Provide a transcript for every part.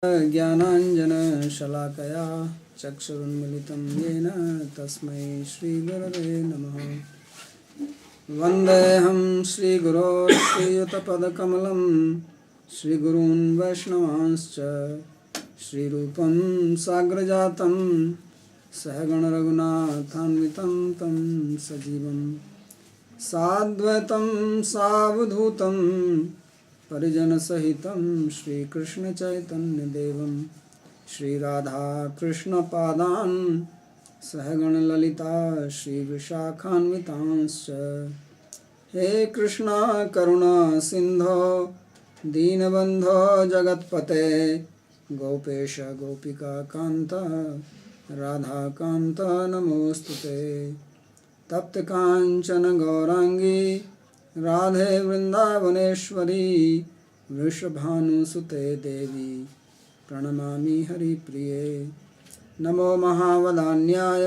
ज्ञानाञ्जनशलाकया चक्षुरुन्मिलितं येन तस्मै श्रीगुरवे नमः। वन्देऽहं श्रीगुरो श्रीयुतपदकमलं श्रीगुरून् वैष्णवांश्च श्रीरूपं साग्रजातं सहगणरघुनाथान्वितं तं सजीवं साद्वैतं सावधूतं परिजनसहितं श्रीकृष्णचैतन्यदेवं श्रीराधाकृष्णपादान् सहगणललिता श्रीविशाखान्वितांश्च। हे कृष्णा करुणा सिन्धो दीनबन्धो जगत्पते गोपेश गोपिका कान्त राधाकान्त नमोऽस्तुते। तप्त काञ्चन गौरांगी राधे वृंदावनेश्वरी वृषभानुसुते देवी प्रणमामि हरिप्रिये। नमो महावदान्याय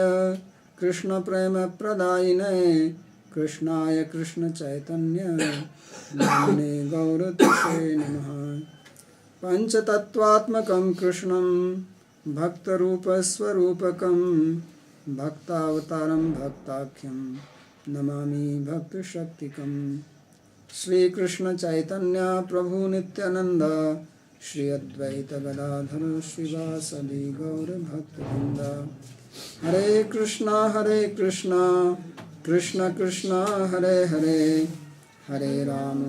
कृष्णप्रेमप्रदायिने कृष्णाय कृष्णचैतन्य नाम्ने गौरतसे नमः। पंचतत्त्वात्मकं कृष्णं भक्तरूपस्वरूपकं भक्तावतारं भक्ताख्यं नमामि भक्तशक्तिकं। श्रीकृष्ण चैतन्य प्रभु नित्यानंद श्री अद्वैत गदाधर श्रीवासदि गौर भक्तवृंद। हरे कृष्णा कृष्ण कृष्ण हरे हरे हरे राम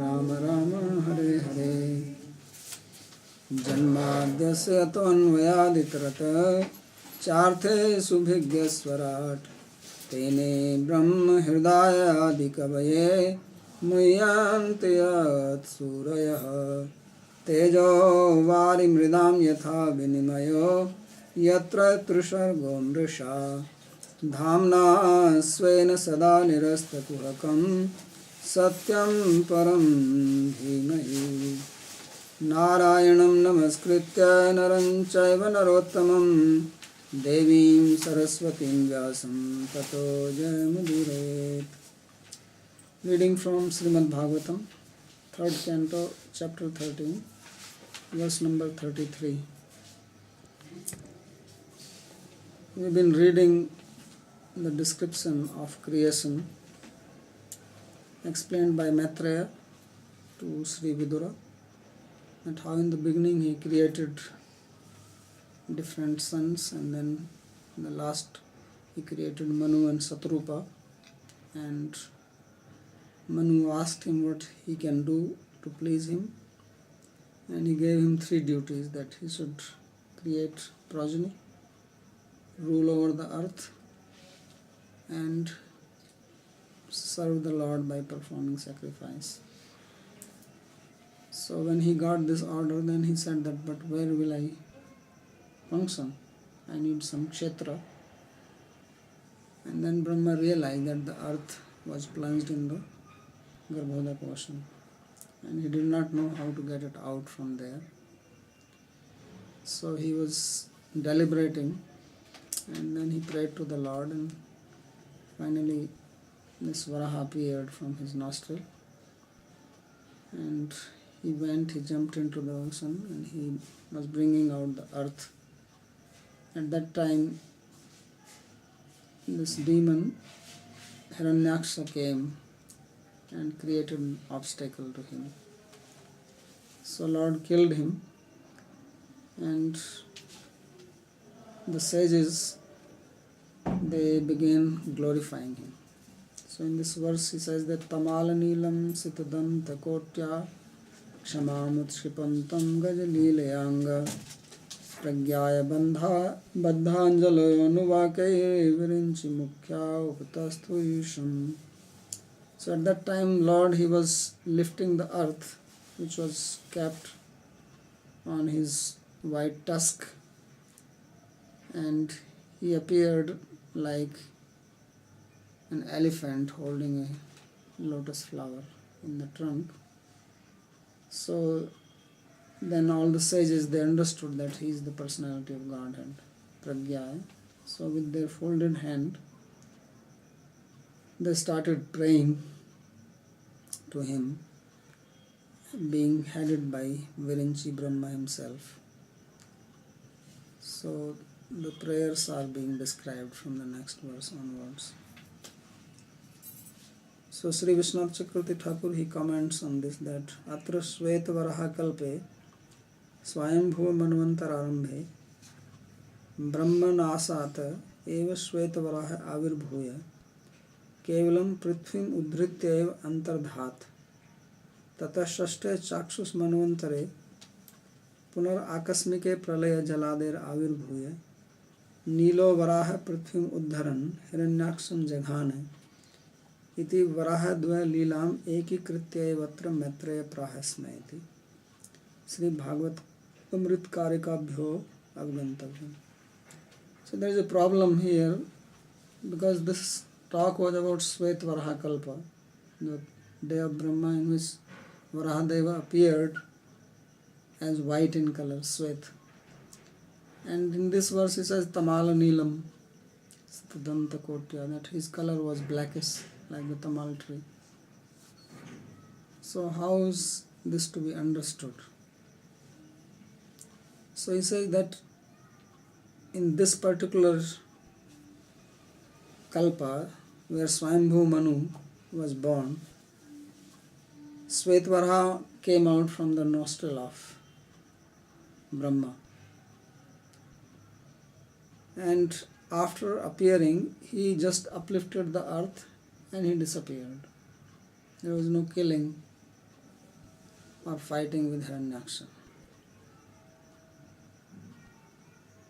राम राम हरे हरे। जन्माद्यस्य तोऽन्वयादितरतश्चार्थे सुभिज्ञस्वराट् तेने ब्रह्म हृदयादिकवये मुह्यन्ति यत्सूरयः। तेजो वारिमृदां यथा विनिमयो यत्र त्रिसर्गो मृषा धाम्ना स्वेन सदा निरस्तकुहकं सत्यं परं धीमहि। नारायणं नमस्कृत्य नरं चैव नरोत्तमं देवीं सरस्वतीं व्यासं ततो जयमुदीरयेत्। Reading from Srimad Bhagavatam, 3rd Canto, Chapter 13, verse number 33. We've been reading the description of creation explained by Maitreya to Sri Vidura, and how in the beginning he created different sons, and then in the last he created Manu and Satrupa, and Manu asked him what he can do to please him, and he gave him 3 duties: that he should create progeny, rule over the earth, and serve the Lord by performing sacrifice. So when he got this order, then he said that, but where will I function? I need some kshetra. And then Brahma realized that the earth was plunged in the Garbhodak ocean, and he did not know how to get it out from there. So he was deliberating, and then he prayed to the Lord, and finally this Varaha appeared from his nostril, and he jumped into the ocean, and he was bringing out the earth. At that time, this demon Hiranyaksha came and created an obstacle to him. So Lord killed him, and the sages, they began glorifying him. So in this verse he says that Tamala Nilam Sitadam Takotya Kshamamutshripantam Gajalilayanga Pragyaya Baddhanjalo Nuvake Virinchi Mukhya Upatastu Yusham. So at that time, Lord, he was lifting the earth, which was kept on his white tusk, and he appeared like an elephant holding a lotus flower in the trunk. So then all the sages, they understood that he is the personality of Godhead, Pragya. So with their folded hand, they started praying to him, being headed by Virinchi Brahma himself. So the prayers are being described from the next verse onwards. So Sri Vishwanath Chakravarti Thakur, he comments on this that Atra Shweta Varaha Kalpe Swayambhuva Manvantar Arambhe Brahmanasata Eva Shweta Varaha Avirbhuya Kevalam Prithvim Udhritya Eva Antardhat Tata Shashte Chakshus Manvantare Punar Akasmike Pralaya Jalader Avirbhuya Nilo Varaha Prithvim Uddharan Hiranyaksham Jaghane इति वराहद्वय लीलाम एकीकृत्य वत्र मैत्रेय प्राहस्मयति श्री भागवत अमृत कारिकाभ्यो अवगंतव्यम. So there is a problem here because this talk was about Svet Varaha Kalpa, the day of Brahma in which Varahadeva appeared as white in color, Svet. And in this verse it says Tamala Neelam Stadanta Kotya, that his color was blackish like the tamal tree. So how is this to be understood? So he says that in this particular kalpa where Swayambhu Manu was born, Svetvaraha came out from the nostril of Brahma, and after appearing he just uplifted the earth and he disappeared. There was no killing or fighting with Hiranyaksha.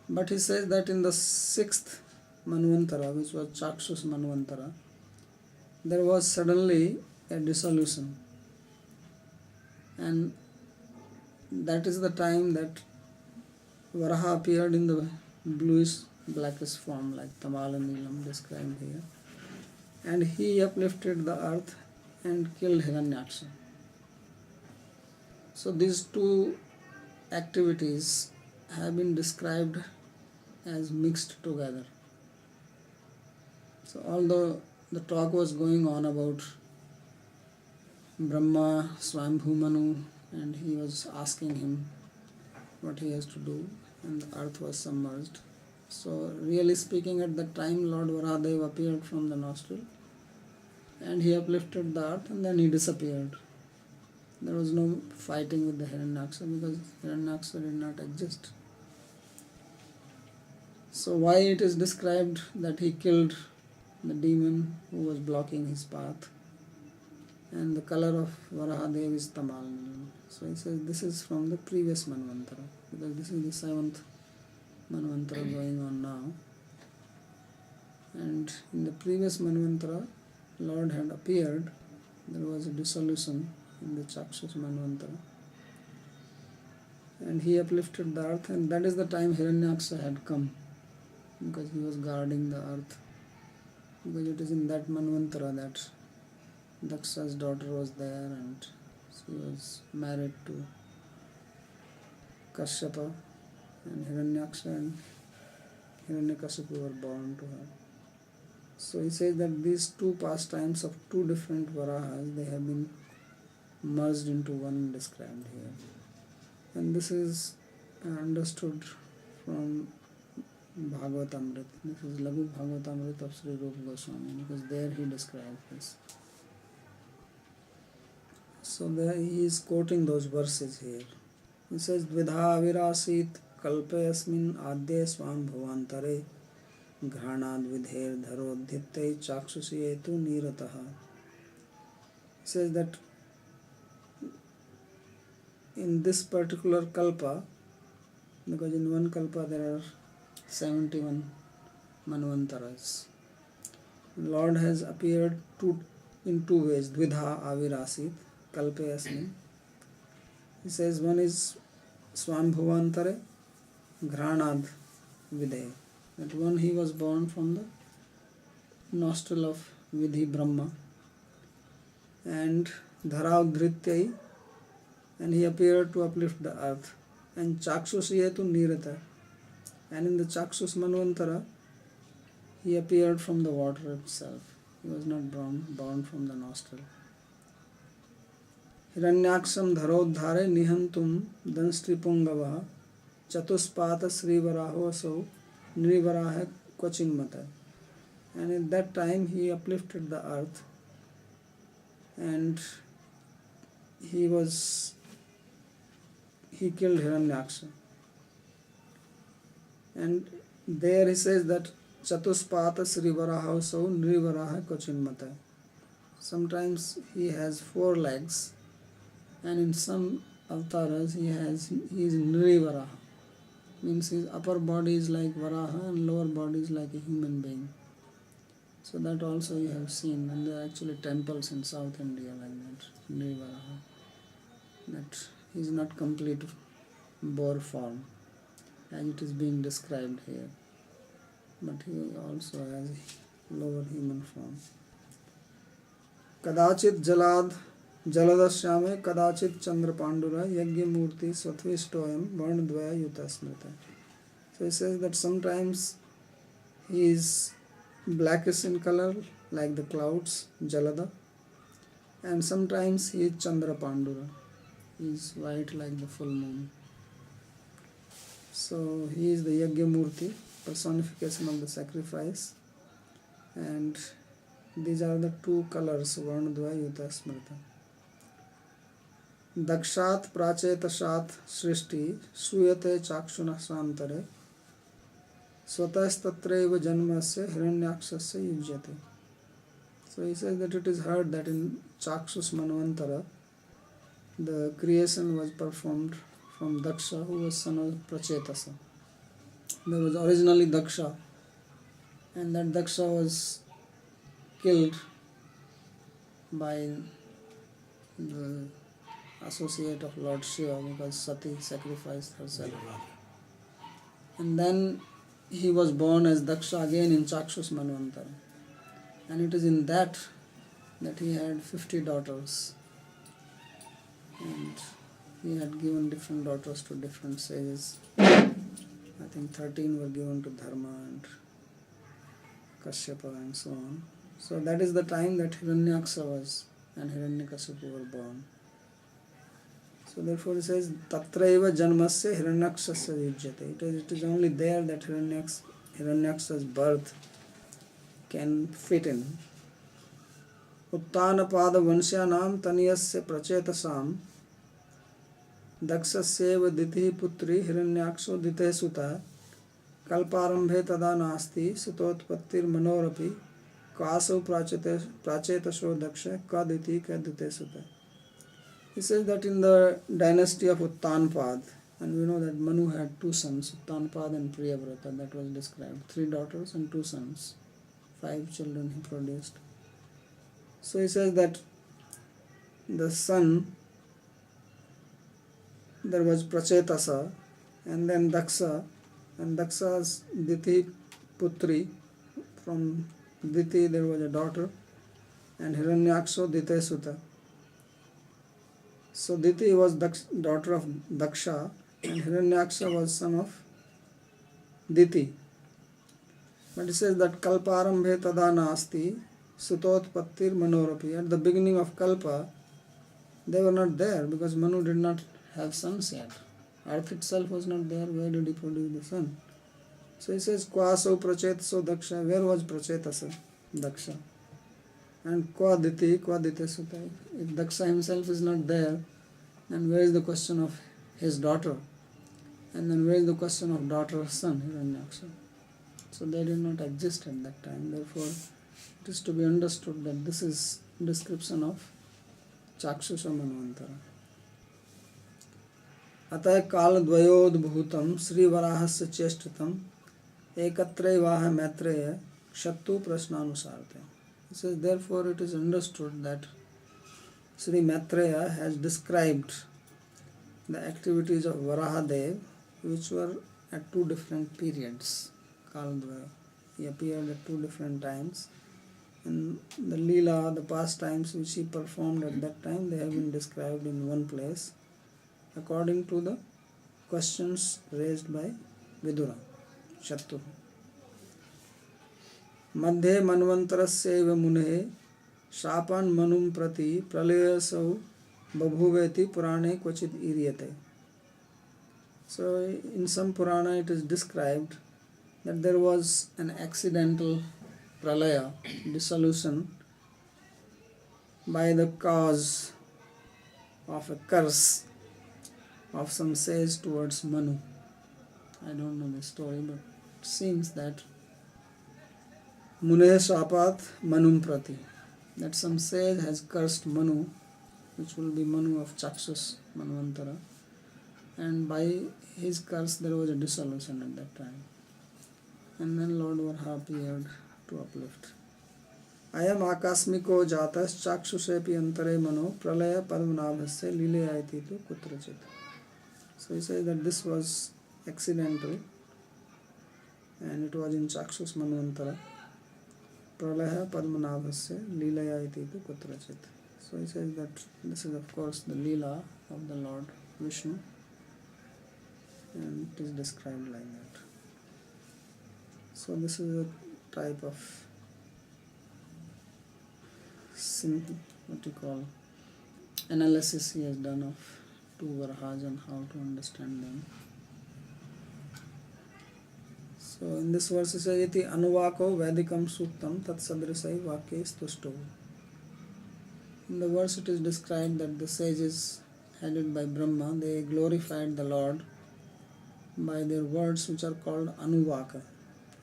But he says that in the 6th Manvantara, which was Chakshus Manvantara, there was suddenly a dissolution, and that is the time that Varaha appeared in the bluish blackish form like Tamala Neelam described here, and he uplifted the earth and killed Hiranyaksha. So these two activities have been described as mixed together. So although the talk was going on about Brahma, Swayambhu Manu, and he was asking him what he has to do, and the earth was submerged. So really speaking, at that time Lord Varahadeva appeared from the nostril and he uplifted the earth and then he disappeared. There was no fighting with the Hiranyaksha because Hiranyaksha did not exist. So why it is described that he killed the demon who was blocking his path, and the color of Varahadev is Tamal. So he says this is from the previous Manvantara, because this is the 7th Manvantara going on now, and in the previous Manvantara Lord had appeared. There was a dissolution in the Chakshus Manvantara and he uplifted the earth, and that is the time Hiranyaksha had come, because he was guarding the earth, because it is in that Manvantara that Daksha's daughter was there and she was married to Kashyapa, and Hiranyaksha and Hiranyakashipu were born to her. So he says that these two pastimes of two different Varahas, they have been merged into one described here. And this is understood from Bhagavatam. This is Laghu Bhagavatam of Sri Rupa Goswami, because there he describes this. So there he is quoting those verses here. He says, Dvidha virasit kalpe asmin adye swam bhavantare घ्राणाद विधेर धरोद्धित्तै चाक्षुषीयेतु निरतः. Says that in this particular kalpa, because in one kalpa there are 71 manvantaras, Lord has appeared in two ways. Dvidha avirasit kalpe asmin. He says one is swambhuvantare घ्राणाद vidhe, that one he was born from the nostril of Vidhi Brahma, and Dhara Udhrityai, and he appeared to uplift the earth, and Chakshushiyetu Nirata, and in the Chakshus Manvantara he appeared from the water itself. He was not born from the nostril. हिरण्याक्षं धरोद्धारे निहंतुम दंष्ट्रिपुंगवः चतुष्पात श्रीवराहोऽसौ नृवराह क्वचिन्मतः. And at that time he uplifted the earth and he killed Hiranyaksha. And there he says that Chatuspata Srivarahausau Nrivaraha Kochinmata. Sometimes he has 4 legs, and in some avatars he is Nrivaraha. Means his upper body is like Varaha and lower body is like a human being. So that also you have seen, and there are actually temples in South India like that, Nrivaraha. That he is not complete boar form as it is being described here, but he also has lower human form. Kadachit jaladashyame kadachit chandra pandura yagya murti svatvishtoyam varnadvaya yuta smrita. So he says that sometimes he is blackish in color like the clouds, jalada, and sometimes he is chandra pandura, he is white like the full moon. So he is the Yagya Murti, personification of the sacrifice, and these are the 2 colors, Varnadvaya Yuta Smrita. Dakshat Prachetashat Srishti Suyate Chakshuna Santare Swatastatreva Janmasya Hiranyakshasya Yujyate. So he says that it is heard that in Chakshus Manvantara the creation was performed from Daksha, who was son of Prachetasa. There was originally Daksha, and that Daksha was killed by the associate of Lord Shiva because Sati sacrificed herself. And then he was born as Daksha again in Chakshus Manvantara. And it is in that he had 50 daughters. And he had given different daughters to different sages. I think 13 were given to Dharma and Kashyapa and so on. So that is the time that Hiranyaksha was and Hiranyakashipu were born. So therefore he says, Tatraiva janmasya Hiranyakshasya yujyate. It is only there that Hiranyaksha's birth can fit in. Uttanapada vanshyanam taniyasya prachetasam Daksasyeva ditihi putri Hiranyaksho dite suta kalparambhe tada nasti sutotpattir manorapi kaso prachetasho daksha kaditi kadite suta. He says that in the dynasty of Uttanpad, and we know that Manu had 2 sons, Uttanpad and Priyavrata, that was described, 3 daughters and 2 sons, 5 children he produced. So he says that the son, there was Prachetasa, and then Daksha, and Daksha's Diti Putri, from Diti there was a daughter, and Hiranyaksha Dite Suta. So Diti was daughter of Daksha, and Hiranyaksha was son of Diti. But it says that Kalparambhe tada nasti sutotpattir manorapi. At the beginning of Kalpa, they were not there because Manu did not have sons yet. Earth itself was not there. Where did he produce the son? So he says, Kwaso prachetaso daksha. Where was prachetasa? Daksha. And Kwa Diti Sutta. If Daksha himself is not there, then where is the question of his daughter? And then where is the question of daughter's son, Hiranyaksha? So they did not exist at that time. Therefore, it is to be understood that this is description of Chakshusha Manvantara. Atay kaladvayodbhutam Sri Varahasya cheshtatam ekatraivaha maitreya kshattu prasnanusarte. It says, therefore it is understood that Sri Maitreya has described the activities of Varahadev, which were at 2 different periods. Kaladvaya. He appeared at 2 different times. And the Leela, the pastimes which he performed at that time, they have been described in one place according to the questions raised by Vidura, Shattu. Madhye manvantarasya eva munhe shapan manum prati pralayasau Babhuveti Purane Kvachit Iryate. So in some Purana it is described that there was an accidental pralaya, dissolution, by the cause of a curse of some sage towards Manu. I don't know the story, but it seems that Muneh Shapat Manum Prati, that some sage has cursed Manu, which will be Manu of Chakshus Manvantara, and by his curse there was a dissolution at that time. And then Lord Varha appeared to uplift. Ayam akasmiko jatas chakshusepi antare mano pralaya padmanabhasya lilayati tu kutrachit. So he says that this was accidental and it was in Chakshus Manvantara. Pralaya padmanabhasya lilayati tu kutrachit. So he says that this is of course the Leela of the Lord Vishnu, and it is described like that. So this is a type of analysis he has done of two Varhas and how to understand them. So in this verse it says, Iti anuvako vedikam suktam tat sadrisai vakye stusto. In the verse it is described that the sages headed by Brahma, they glorified the Lord by their words which are called anuvaka.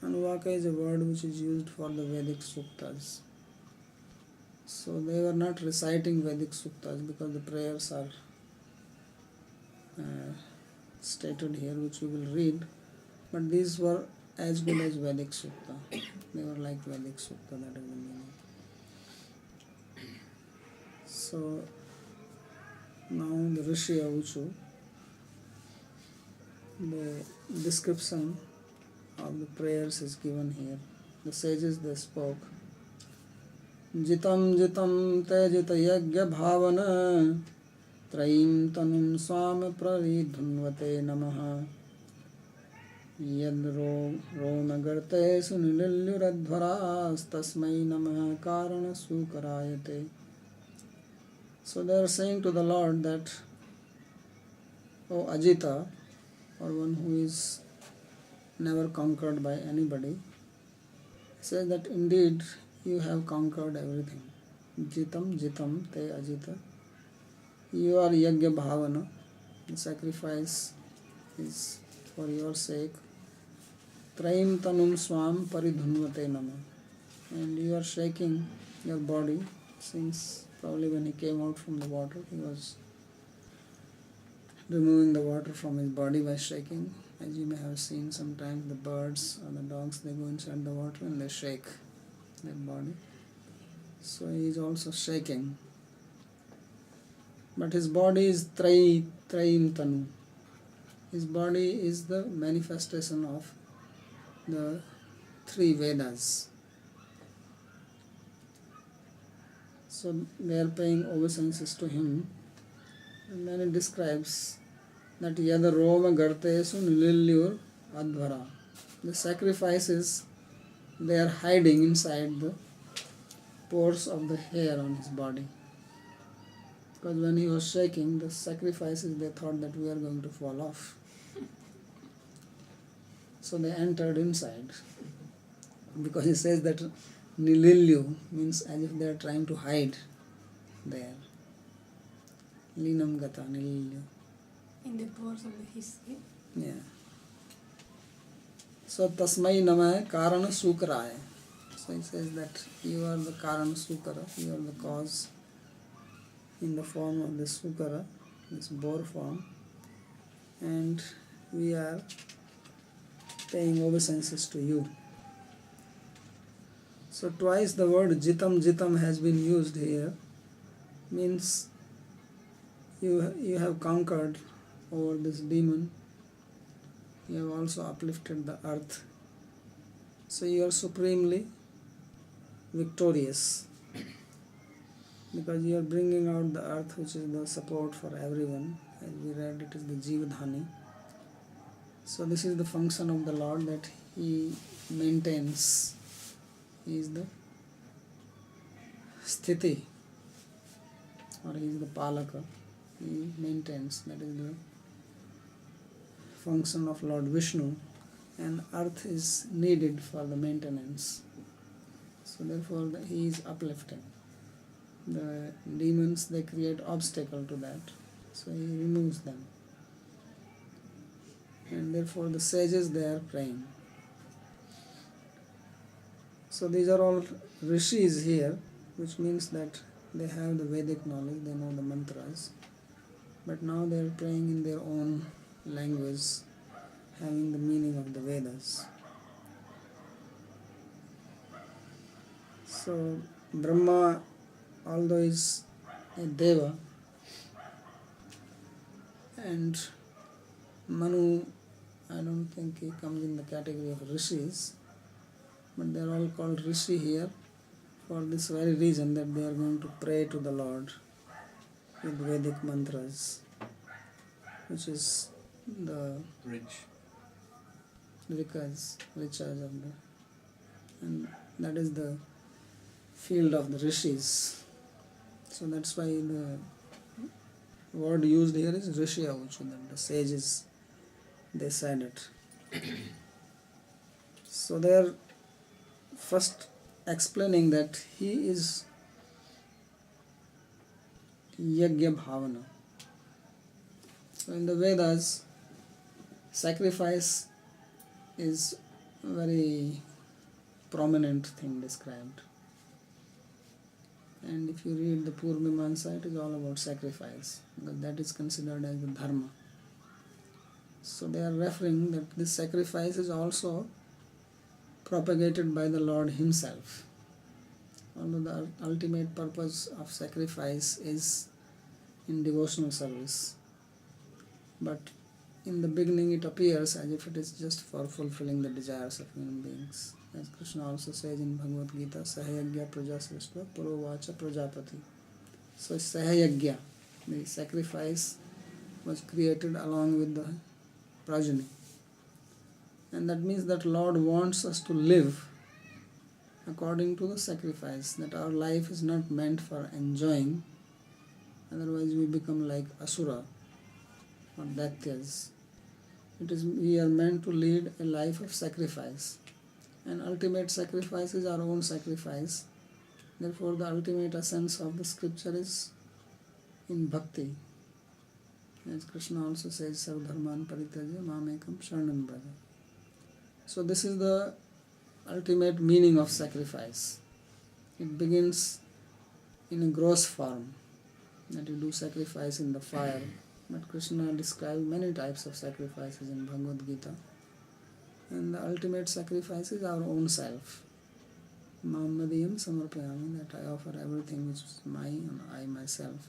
Anuvaka is a word which is used for the Vedic suktas. So they were not reciting Vedic suktas because the prayers are stated here, which we will read, but these were as good as Vedic sukta. They were like Vedic sukta, that is the meaning. So now the Rishi Avuchu, the description of the prayers is given here. The sages, they spoke. Jitam jitam te jita yagya bhavana traim tanum swam praridhunvate namaha yad romagarte sunililyuradhvaras tasmai namaha karana sukarayate. So they are saying to the Lord that, O Ajita, or one who is never conquered by anybody, says that indeed you have conquered everything. Jitam jitam te ajita. You are yagya bhavana. The sacrifice is for your sake. Traim tanum swam paridhunvate nama. And you are shaking your body, since probably when he came out from the water, he was removing the water from his body by shaking. As you may have seen, sometimes the birds or the dogs, they go inside the water and they shake their body. So he is also shaking. But his body is traim tanu. His body is the manifestation of the three Vedas. So they are paying obeisances to him. And then it describes that yada roma gartesu nililyur advara. The sacrifices, they are hiding inside the pores of the hair on his body. Because when he was shaking, the sacrifices, they thought that we are going to fall off. So they entered inside. Because he says that nililyu means as if they are trying to hide there. Linam gata nililyu. In the pores of his skin? Yeah. So tasmai namah karana sukaraya. So he says that you are the karana sukara, you are the cause in the form of this sukara, this boar form, and we are paying obeisances to you. So twice the word jitam has been used here, means you have conquered over this demon, you have also uplifted the earth, so you are supremely victorious, because you are bringing out the earth, which is the support for everyone. As we read, it is the Jivadhani. So this is the function of the Lord, that he maintains. He is the sthiti, or he is the Palaka. He maintains, that is the function of Lord Vishnu, and earth is needed for the maintenance. So therefore he is uplifting. The demons, they create obstacle to that, so he removes them. And therefore the sages, they are praying. So these are all rishis here, which means that they have the Vedic knowledge, they know the mantras, but now they are praying in their own language, having the meaning of the Vedas. So Brahma, although is a Deva, and Manu, I don't think he comes in the category of rishis, but they are all called rishi here for this very reason, that they are going to pray to the Lord with Vedic mantras, which is the rikas of the, and that is the field of the rishis. So that's why the word used here is rishi avuchu, that the sages, they said it. So they are first explaining that he is yajna bhavana. So in the Vedas, sacrifice is a very prominent thing described. And if you read the Purvamimamsa, it is all about sacrifice, because that is considered as the dharma. So they are referring that this sacrifice is also propagated by the Lord himself. Although the ultimate purpose of sacrifice is in devotional service, but in the beginning it appears as if it is just for fulfilling the desires of human beings. As Krishna also says in Bhagavad Gita, Sahayagya Prajasrishva Purovacha Prajapati. So Sahayagya, the sacrifice, was created along with the progeny. And that means that Lord wants us to live according to the sacrifice, that our life is not meant for enjoying, otherwise we become like Asura or Daityas. We are meant to lead a life of sacrifice, and ultimate sacrifice is our own sacrifice. Therefore the ultimate essence of the scripture is in bhakti. As Krishna also says, Sarvdharman Parityaja Mamekam Sharanam Braja. So this is the ultimate meaning of sacrifice. It begins in a gross form, that you do sacrifice in the fire. But Krishna described many types of sacrifices in Bhagavad Gita. And the ultimate sacrifice is our own self. Mam Madhyam Samarpayami, that I offer everything which is mine and I myself.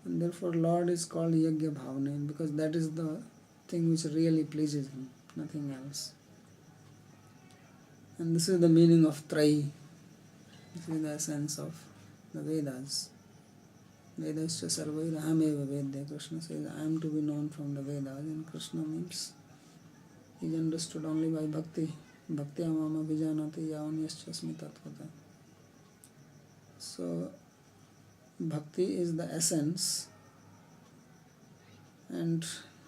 And therefore Lord is called Yajna Bhavana, because that is the thing which really pleases him, nothing else. And this is the meaning of Trai. This is the essence of the Vedas. Vedascha sarvair ahameva vedya. Krishna says, I am to be known from the Vedas, and Krishna means he is understood only by bhakti. Bhakti amama vijanati yavanyascha tatvata. So bhakti is the essence, and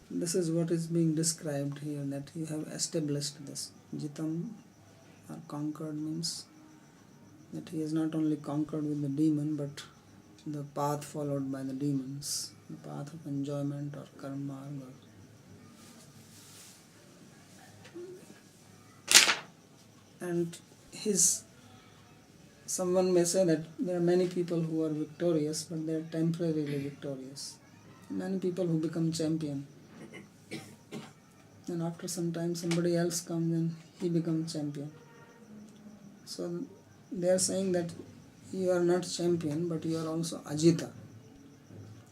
this is what is being described here, that you have established this. Jitam, or conquered, means that he is not only conquered with the demon, but the path followed by the demons, the path of enjoyment or karma. And someone may say that there are many people who are victorious, but they are temporarily victorious. Many people who become champion, and after some time somebody else comes and he becomes champion. So they are saying that you are not champion, but you are also ajita.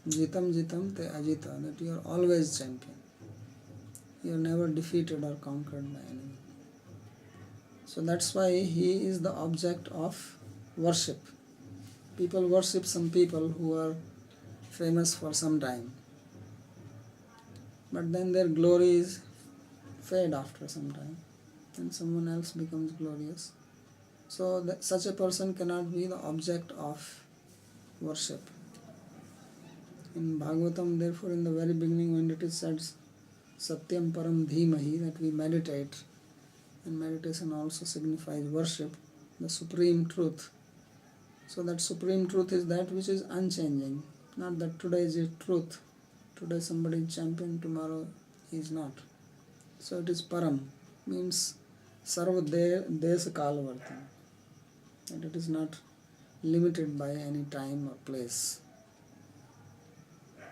Jitam jitam te ajita, that you are always champion. You are never defeated or conquered by anyone. So that's why he is the object of worship. People worship some people who are famous for some time, but then their glories fade after some time, and someone else becomes glorious. So such a person cannot be the object of worship. In Bhagavatam, therefore, in the very beginning, when it is said Satyam Param Dhimahi, that we meditate, and meditation also signifies worship, the supreme truth. So that supreme truth is that which is unchanging, not that today is it truth, today somebody is champion, tomorrow he is not. So it is Param, means Sarva Desa Kalavarti, and it is not limited by any time or place.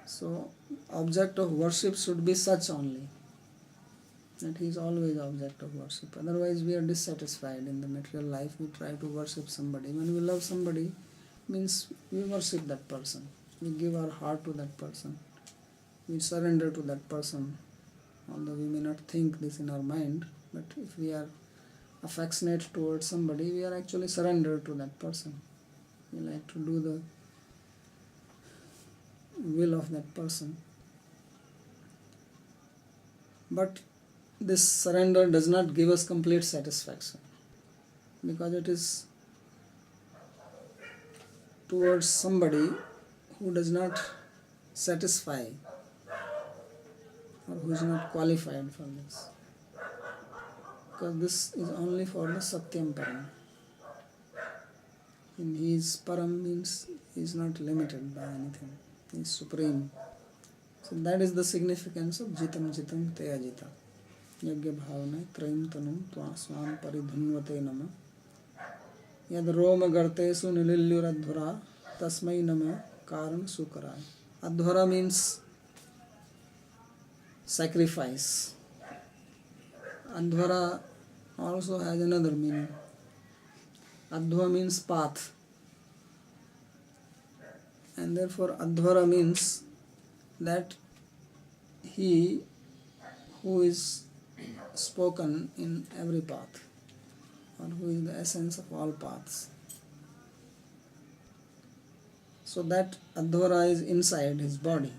So object of worship should be such only, that he is always object of worship. Otherwise we are dissatisfied in the material life. We try to worship somebody. When we love somebody, means we worship that person. We give our heart to that person. We surrender to that person. Although we may not think this in our mind, but if we are affectionate towards somebody, we are actually surrendered to that person. We like to do the will of that person. But this surrender does not give us complete satisfaction, because it is towards somebody who does not satisfy or who is not qualified for this, because this is only for the Satyam Param. And he is Param, means he is not limited by anything, he is supreme. So that is the significance of Jitam Jitam Te Ajita. Yagya Bhavana Traim Tanum Tva Swam Paridhanvate Nama Yad Roma Gartesu Nililyuradhvara Tasmai Nama Karan Sukarai. Adhvara means sacrifice. Adhvara also has another meaning. Adhva means path, and therefore Adhvara means that he who is spoken in every path, or who is the essence of all paths. So that Adhvara is inside his body,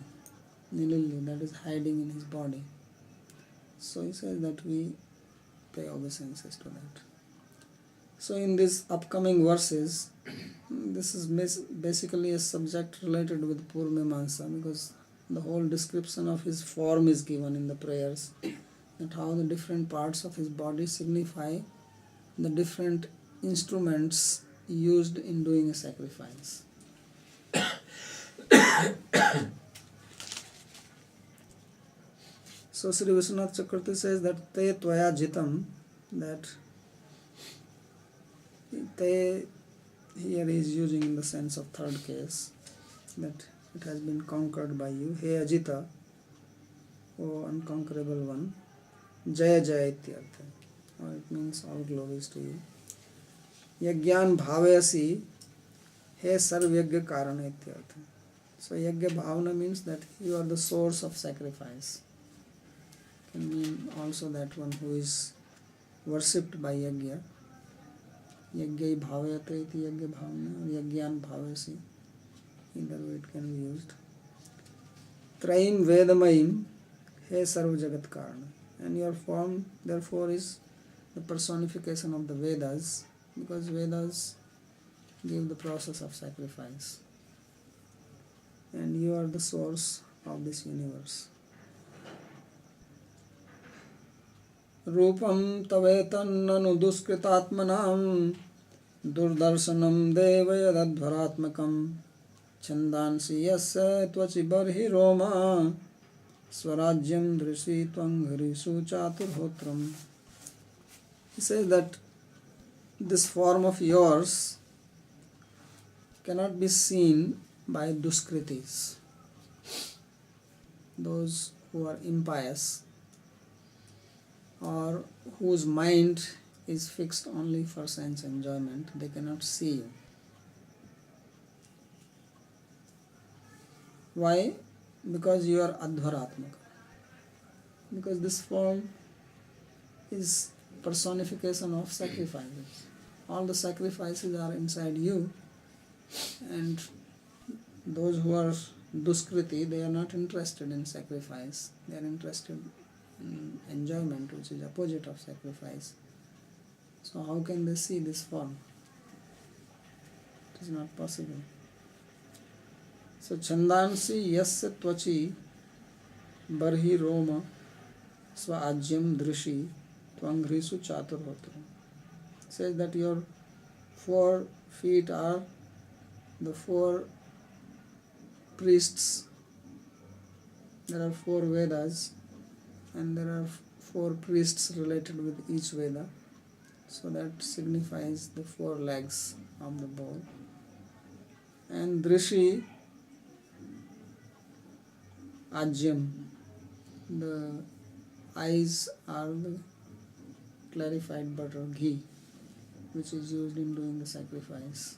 Nililli, that is hiding in his body. So he says that we pay obeisances to that. So in these upcoming verses, this is basically a subject related with Purmimansa, because the whole description of his form is given in the prayers, and how the different parts of his body signify the different instruments used in doing a sacrifice. So Sri Vishwanath Chakravarti says that Te Tvaya Jitam, that Te here he is using in the sense of third case, that it has been conquered by you. He Ajita, O unconquerable one, Jaya Jaya Ityartha, or it means all glories to you. Yagyan Bhavayasi, He Sarvyagya Karana Ityartha. So Yagya Bhavana means that you are the source of sacrifice. Can mean also that one who is worshipped by Yagya. Yagyai Bhavayate iti Yagya Bhavana, or Yagyan Bhavayasi. Either way it can be used. Traim Vedamayim, He Sarva Jagat Karana. And your form therefore is the personification of the Vedas, because Vedas give the process of sacrifice. And you are the source of this universe. Rupam tavetannanu duskritatmanam durdarshanam devayadadvaratmakam chandansi yasya tvachi barhi roma swarajyam drishi tvangarisu chaturhotram. He says that this form of yours cannot be seen by duskritis, those who are impious, or whose mind is fixed only for sense enjoyment. They cannot see you. Why? Because you are Adhvaratmaka. Because this form is personification of sacrifices. All the sacrifices are inside you, and those who are Duskriti, they are not interested in sacrifice. They are interested in enjoyment, which is opposite of sacrifice. So how can they see this form? It is not possible. So Chandansi yasya tvachi barhi roma swa ajyam drishi tvangrisu chaturhotra. Says that your 4 feet are the 4 priests. There are 4 Vedas and there are 4 priests related with each Veda. So that signifies the 4 legs of the bowl. And Drishi Ajyam, the eyes are the clarified butter, ghee, which is used in doing the sacrifice.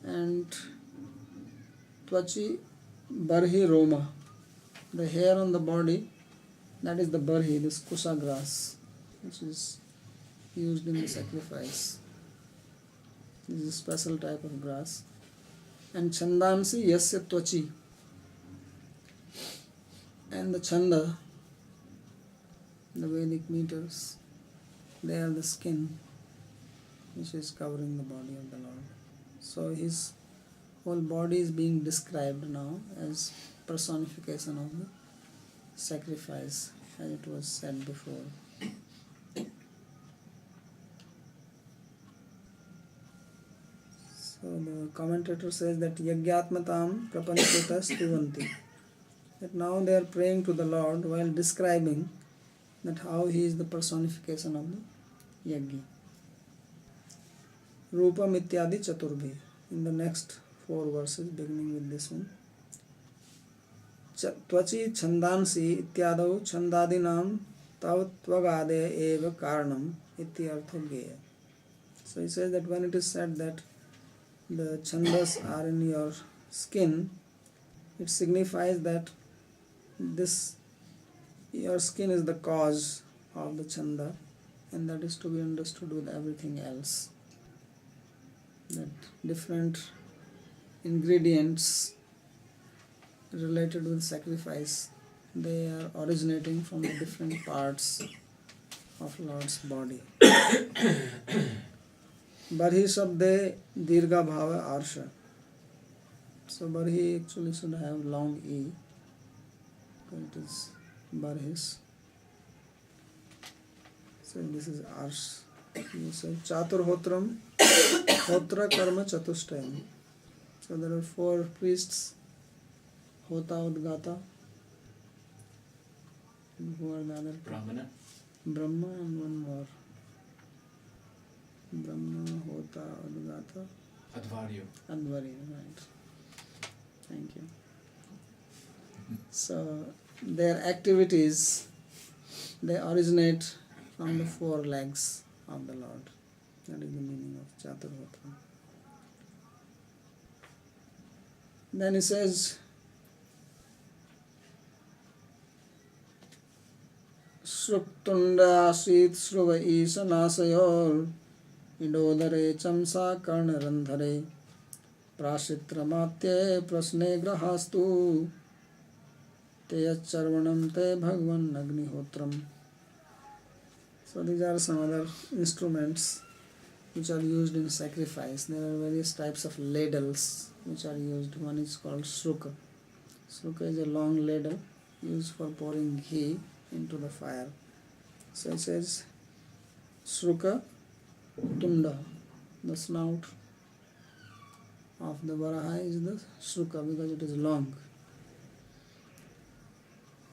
And Tvachi Barhi Roma, the hair on the body, that is the barhi, this kusa grass, which is used in the sacrifice. This is a special type of grass. And Chandansi Yasya Tvachi, and the Chanda, the Vedic meters, they are the skin which is covering the body of the Lord. So his whole body is being described now as personification of the sacrifice, as it was said before. So the commentator says that Yagyatmatam Prapanchita Stuvanti, that now they are praying to the Lord while describing that how he is the personification of the Yajna. Rupam Ityadi Chaturbhi, in the next 4 verses beginning with this one. Tvachi Chandansi Ityadau Chandadinam Tav Tvagade Eva Karanam Ityartho Geya. So he says that when it is said that the chandas are in your skin, it signifies that this your skin is the cause of the chanda, and that is to be understood with everything else. That different ingredients related with sacrifice, they are originating from the different parts of Lord's body. Barhi Shabde Dirgha Bhava Arsha. So Barhi actually should have long E. So it is Barhis. So this is Arsh. You say Chaturhotram Hotra Karma Chatushtayam. So there are 4 priests, Hota Udgata. And who are the other? Brahmana. Brahma and one more. Brahma, Hota, Udgata. Advaryo. Advari, right. Thank you. So their activities, they originate from the 4 legs of the Lord. That is the meaning of Chaturhotra. Then he says, Shruktunda Sit Shruva Isha Nasayor Idodare Chamsa Karna Randhare Prashitramatye Prasne Grahastu Te Charvanam Te Bhagwan Agnihotram. So these are some other instruments which are used in sacrifice. There are various types of ladles which are used. One is called Shruka. Shruka is a long ladle used for pouring ghee into the fire. So it says Shruka Tunda, the snout of the Varaha is the Shruka because it is long.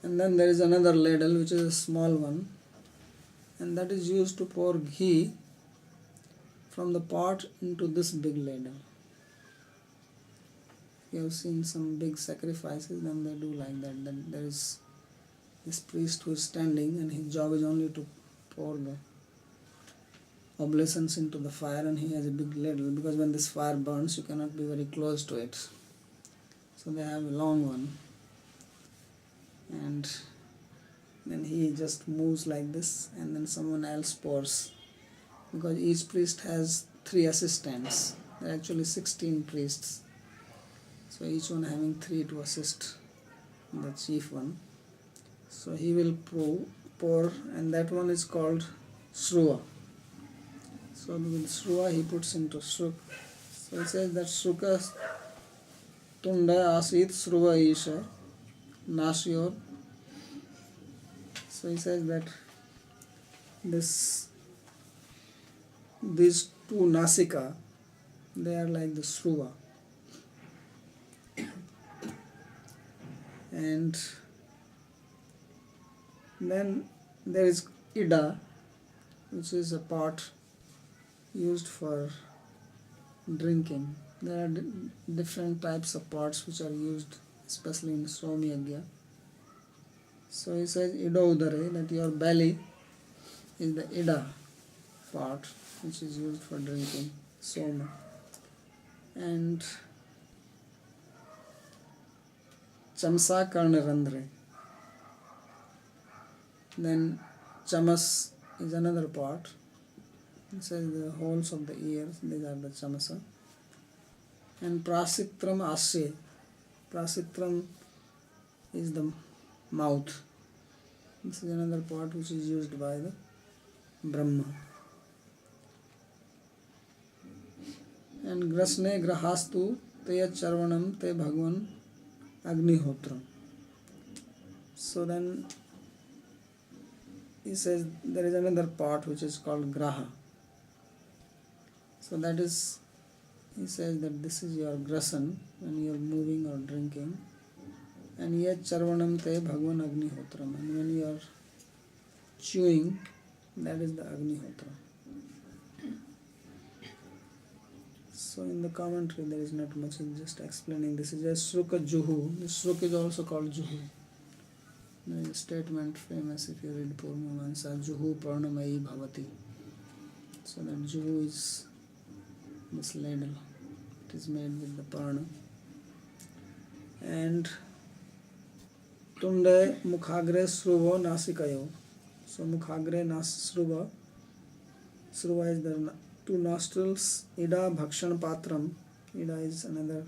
And then there is another ladle which is a small one, and that is used to pour ghee from the pot into this big ladle. You have seen some big sacrifices, then they do like that. Then there is this priest who is standing and his job is only to pour the oblations into the fire, and he has a big ladle because when this fire burns you cannot be very close to it. So they have a long one, and then he just moves like this and then someone else pours, because each priest has 3 assistants. There are actually 16 priests, so each one having 3 to assist the chief one. So he will pour, and that one is called Shruva. So with Shruva he puts into Shruk. So it says that Shuka Tunda Asit Sruva Isha Nashyor. So he says that these two Nasika, they are like the Sruva. And then there is Ida, which is a pot used for drinking. There are different types of pots which are used, especially in Swami Yagya. So he says Ida Udare, that your belly is the Ida pot which is used for drinking, Soma. And Chamsa Karnarandre. Then Chamas is another pot. It says the holes of the ears, these are the Chamasa. And Prasitram Ashe. Prasitram is the mouth. This is another pot which is used by the Brahma. And Grasne Grahastu Te Charvanam Te Bhagwan Agnihotram. So then he says there is another pot which is called Graha. So that is, he says that this is your grasan when you are moving or drinking. And yet Charvanam Te Bhagwan Agnihotram. And when you are chewing, that is the Agnihotra. So in the commentary there is not much, in just explaining. This is just Shruka Juhu. This Shruka is also called Juhu. There is a statement famous if you read Purnamansa, Juhu Purnamayi Bhavati. So that Juhu is this ladle. It is made with the Purna. And Tunde Mukhagre Sruvo Nasikayo. So Mukhagre Sruva. Sruva is the two nostrils. Ida Bhakshan Patram. Ida is another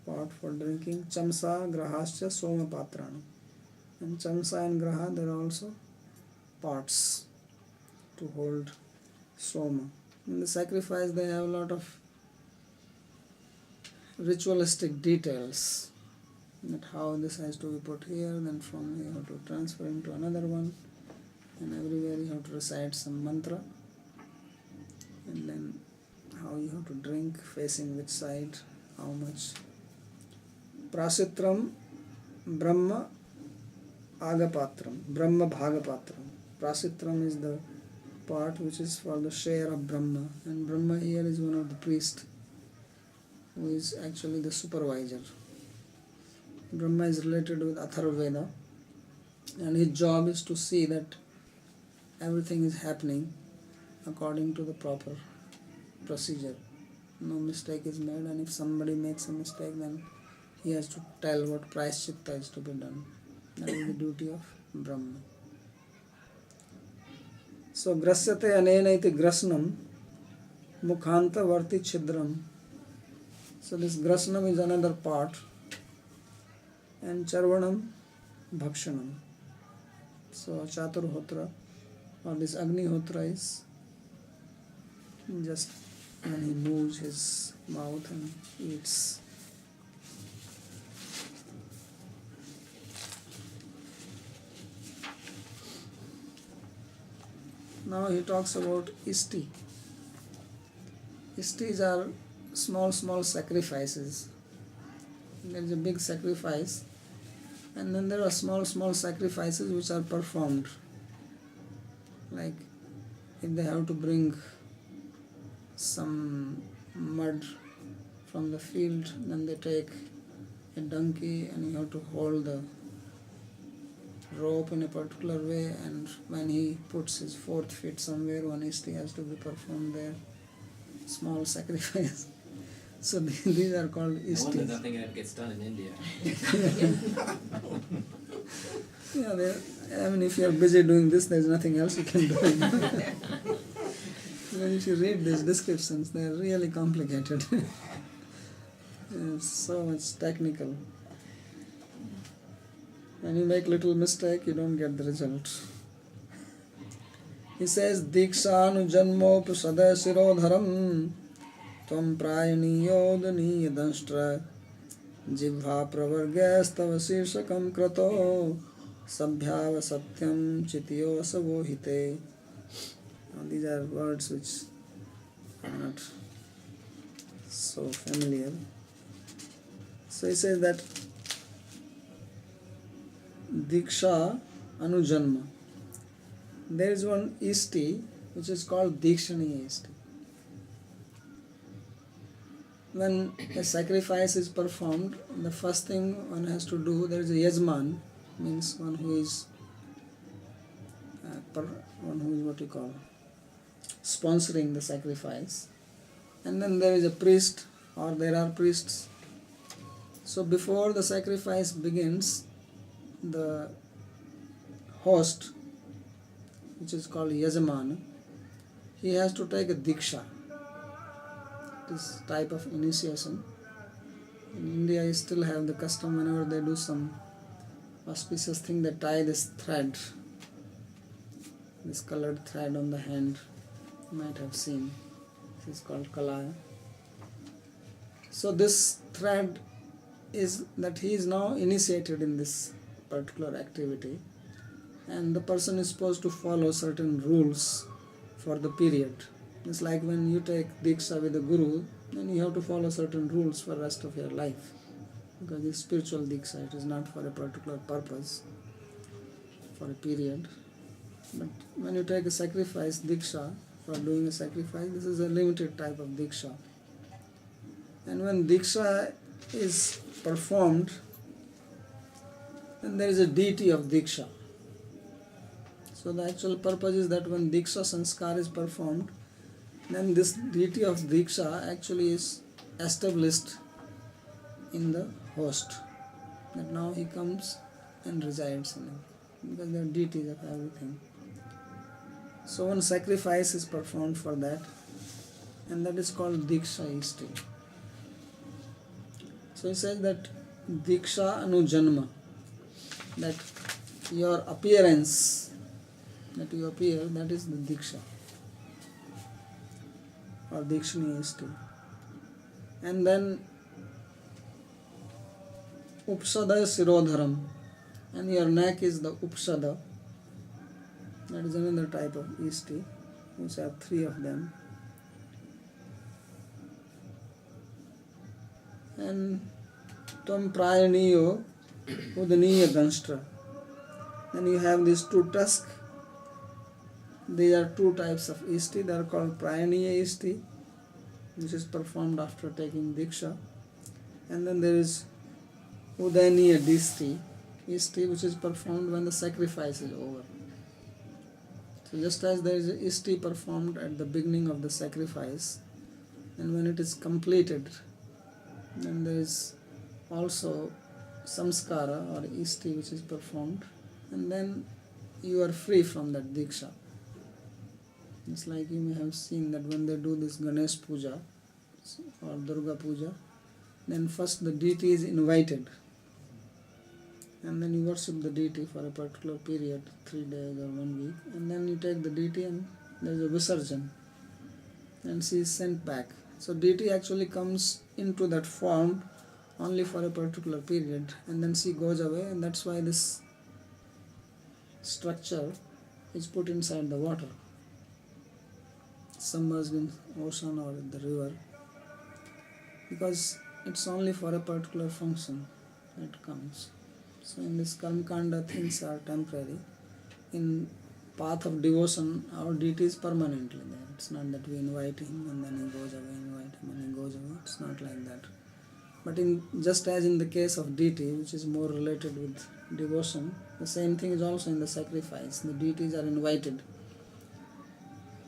pot for drinking. Chamsa Grahascha Soma Patrana. And Chamsa and Graha, they are also pots to hold Soma. In the sacrifice they have a lot of ritualistic details. That how this has to be put here, then from here you have to transfer into another one, and everywhere you have to recite some mantra, and then how you have to drink, facing which side, how much. Prasitram Brahma Agapatram, Brahma Bhagapatram. Prasitram is the part which is for the share of Brahma, and Brahma here is one of the priests who is actually the supervisor. Brahma is related with Atharvaveda, and his job is to see that everything is happening according to the proper procedure. No mistake is made, and if somebody makes a mistake, then he has to tell what prayaschitta is to be done. That is the duty of Brahma. So Grasyate Anena iti Grasnam Mukhanta Varti Chidram. So this Grasnam is another part, and Charvanam Bhakshanam. So Chaturhotra or this Agnihotra is just when he moves his mouth and eats. Now he talks about Isti. Istis are small sacrifices. There is a big sacrifice, and then there are small sacrifices which are performed. Like if they have to bring some mud from the field, then they take a donkey and you have to hold the rope in a particular way, and when he puts his fourth feet somewhere, one isti has to be performed there. Small sacrifice. So these are called istis. No wonder nothing ever gets done in India. Yeah, I mean, if you are busy doing this, there is nothing else you can do. Because if you read these descriptions, they are really complicated. It's so much technical. When you make little mistake, you don't get the result. He says, Dikshanu Janmopu Sada Sirodharam Tvam prayaniyo danstra jibha pravargyastava shirshakam krato sabhyava satyam chitiyo savohite. Now these are words which are not so familiar. So he says that Diksha Anujanma. There is one Isti which is called Dikshaniya Isti. When a sacrifice is performed, the first thing one has to do, there is a Yajman, means one who is what you call sponsoring the sacrifice, and then there is a priest or there are priests. So before the sacrifice begins, the host, which is called Yajamana, he has to take a Diksha, this type of initiation. In India, you still have the custom whenever they do some auspicious thing, they tie this thread, this colored thread on the hand. You might have seen. This is called Kalaya. So this thread is that he is now initiated in this particular activity, and the person is supposed to follow certain rules for the period. It's like when you take Diksha with the Guru, then you have to follow certain rules for the rest of your life, because it's spiritual Diksha, it is not for a particular purpose, for a period. But when you take a sacrifice Diksha, for doing a sacrifice, this is a limited type of Diksha. And when Diksha is performed, then there is a deity of Diksha. So the actual purpose is that when Diksha Sanskar is performed, then this deity of Diksha actually is established in the host. That now he comes and resides in it, because they are deities of everything. So one sacrifice is performed for that, and that is called Diksha Isti. So he says that Diksha Anujanma, that your appearance, that you appear, that is the Diksha or Dikshani Isti. And then Upsada Sirodharam, and your neck is the Upsada. That is another type of Isti, which have 3 of them. And Tvam Prayaniyo Udaniya Danstra. Then you have these 2 tusks. These are 2 types of Isti. They are called Prayaniya Isti, which is performed after taking Diksha. And then there is Udaniya Isti, which is performed when the sacrifice is over. So just as there is a Isti performed at the beginning of the sacrifice, and when it is completed, then there is also Samskara or Isti which is performed, and then you are free from that Diksha. It's like you may have seen that when they do this Ganesh Puja or Durga Puja, then first the deity is invited, and then you worship the deity for a particular period, 3 days or 1 week, and then you take the deity and there is a Visarjan, and she is sent back. So deity actually comes into that form only for a particular period, and then she goes away, and that's why this structure is put inside the water, submerged in ocean or in the river, because it's only for a particular function it comes. So in this Karmakanda, things are temporary. In path of devotion, our deity is permanently there. It's not that we invite him and then he goes away, invite him and he goes away. It's not like that. But just as in the case of deity, which is more related with devotion, the same thing is also in the sacrifice. The deities are invited.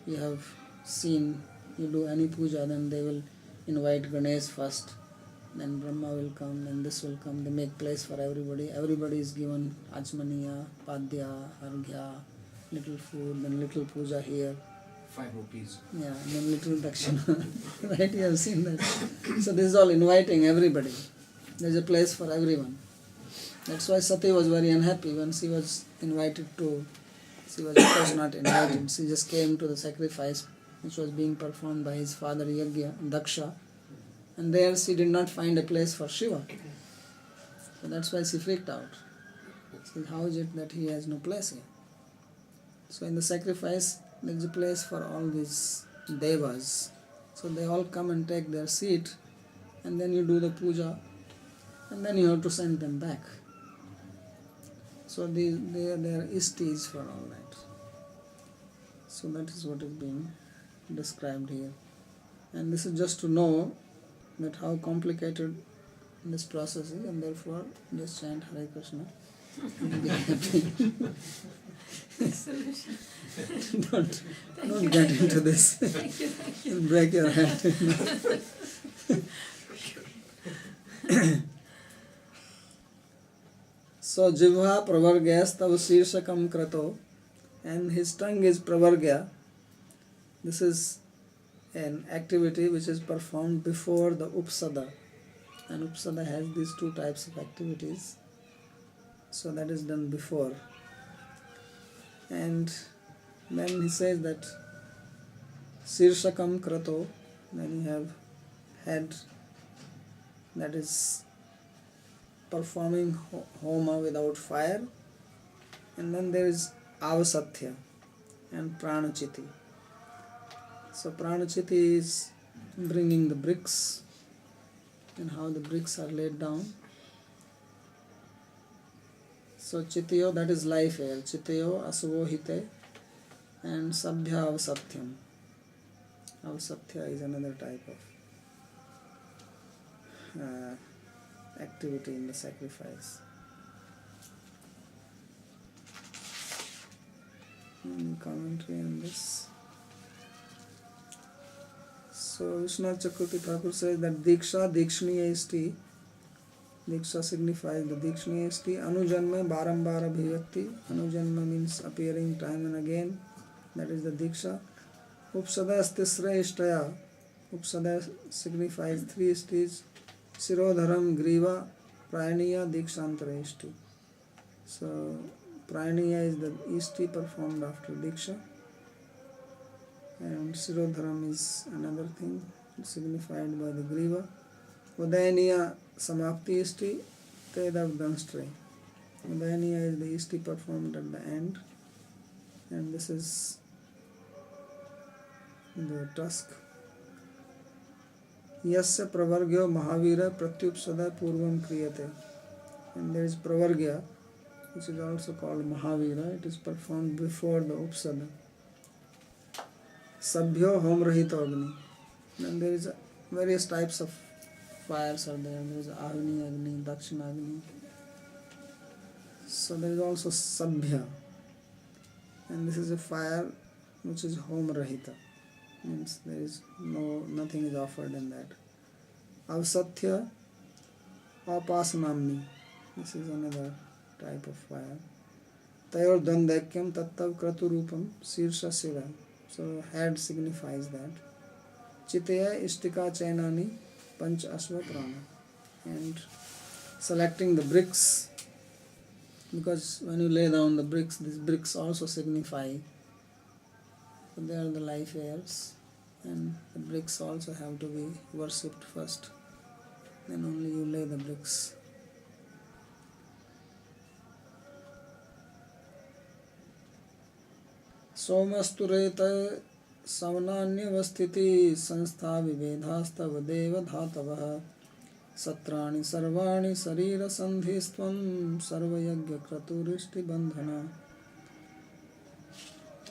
You have seen, you do any puja, then they will invite Ganesh first, then Brahma will come, then this will come. They make place for everybody. Everybody is given Achmaniya, Padya, Arghya, little food, then little puja here. 5 rupees. Yeah, and then little dakshina. Right, you have seen that. So this is all inviting everybody. There is a place for everyone. That's why Sati was very unhappy when she was invited to. She was of course not invited. She just came to the sacrifice which was being performed by his father Yagya, Daksha. And there she did not find a place for Shiva. So that's why she freaked out. So how is it that he has no place here? So in the sacrifice, there is a place for all these devas. So they all come and take their seat, and then you do the puja, and then you have to send them back. So they are ishtis for all that. So that is what is being described here. And this is just to know that how complicated this process is, and therefore just chant Hare Krishna. And be happy. Solution. don't get into this. Thank you. You'll break your hand. So Jivha Pravargyas Tav Shirshakam Krato, and his tongue is Pravargya. This is an activity which is performed before the Upsada. And Upsada has these two types of activities. So that is done before. And then he says that Shirshakam Krato, then you have head, that is performing homa without fire. And then there is Avasatya and Pranachiti. So Pranachiti is bringing the bricks and how the bricks are laid down. So Chitiyo, that is life air. Chitiyo Asuvohite and Sabhya Avasatyam. Avasatya is another type of activity in the sacrifice. Any commentary on this? So Vishwanath Chakravarti Thakur says that Diksha, Dikshniya Isti. Diksha signifies the Dikshniya Isti. Anujanma Barambara Bhivakti. Anujanma means appearing time and again. That is the Diksha. Upsada Stisra Ishtaya. Upsada signifies three istis. Sirodharam Griva Prayaniya Dikshantara Isti. So Prayaniya is the isti performed after Diksha. And Sirodharam is another thing signified by the Griva. Udayaniya Samapti Isti Tedav Danstre. Udayaniya is the isti performed at the end. And this is the tusk. Yasya Pravargyo Mahavira Pratyupsada Purvam Kriyate. And there is Pravargya, which is also called Mahavira. It is performed before the Upsada. Sabhyo Homrahito Agni. Then there is various types of fires are there. There is Agni, Agni, Dakshina Agni. So there is also Sabhya. And this is a fire which is Homrahita. Means there is nothing is offered in that. Avasatya Apasanamni. This is another type of fire. Tayor Dandakyam Tattav Kraturupam Sirsha Siva. So head signifies that. Chitaya Istika Chainani Panch Asva Prana. And selecting the bricks, because when you lay down the bricks, these bricks also signify. So they are the life airs, and the bricks also have to be worshipped first. Then only you lay the bricks. Somastureta Savananyavasthiti Sanstha Vivedhastav Deva Dhatavah Satrani Sarvani Sarira Sandhistvam Sarvayagya Kraturisti Bandhana.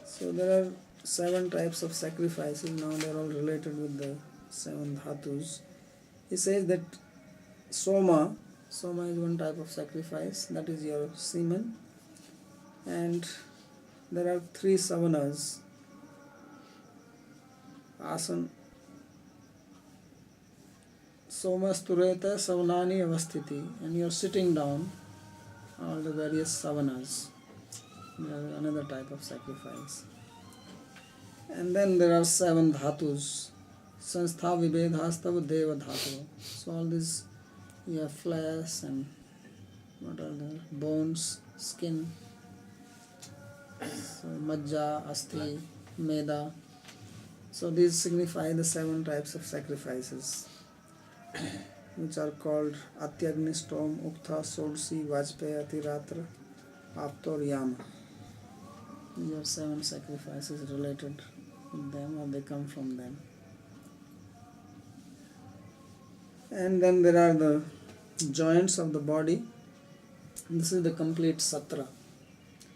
So there are 7 types of sacrifices. Now they are all related with the 7 dhatus. He says that Soma is one type of sacrifice, that is your semen. And there are 3 savanas. Asan Somastureta Savanani Avasthiti, and you are sitting down, all the various savanas. Another type of sacrifice. And then there are 7 dhatus. Sanstha Vibedhastav Deva Dhatu. So all these, you have flesh and what are the bones, skin, so majja, asti, meda. So these signify the 7 types of sacrifices, which are called Atyagnistom, Uktha, Sodsi, Vajpaya, Atiratra, Aptor, Yama. These are 7 sacrifices related with them, or they come from them. And then there are the joints of the body. This is the complete satra.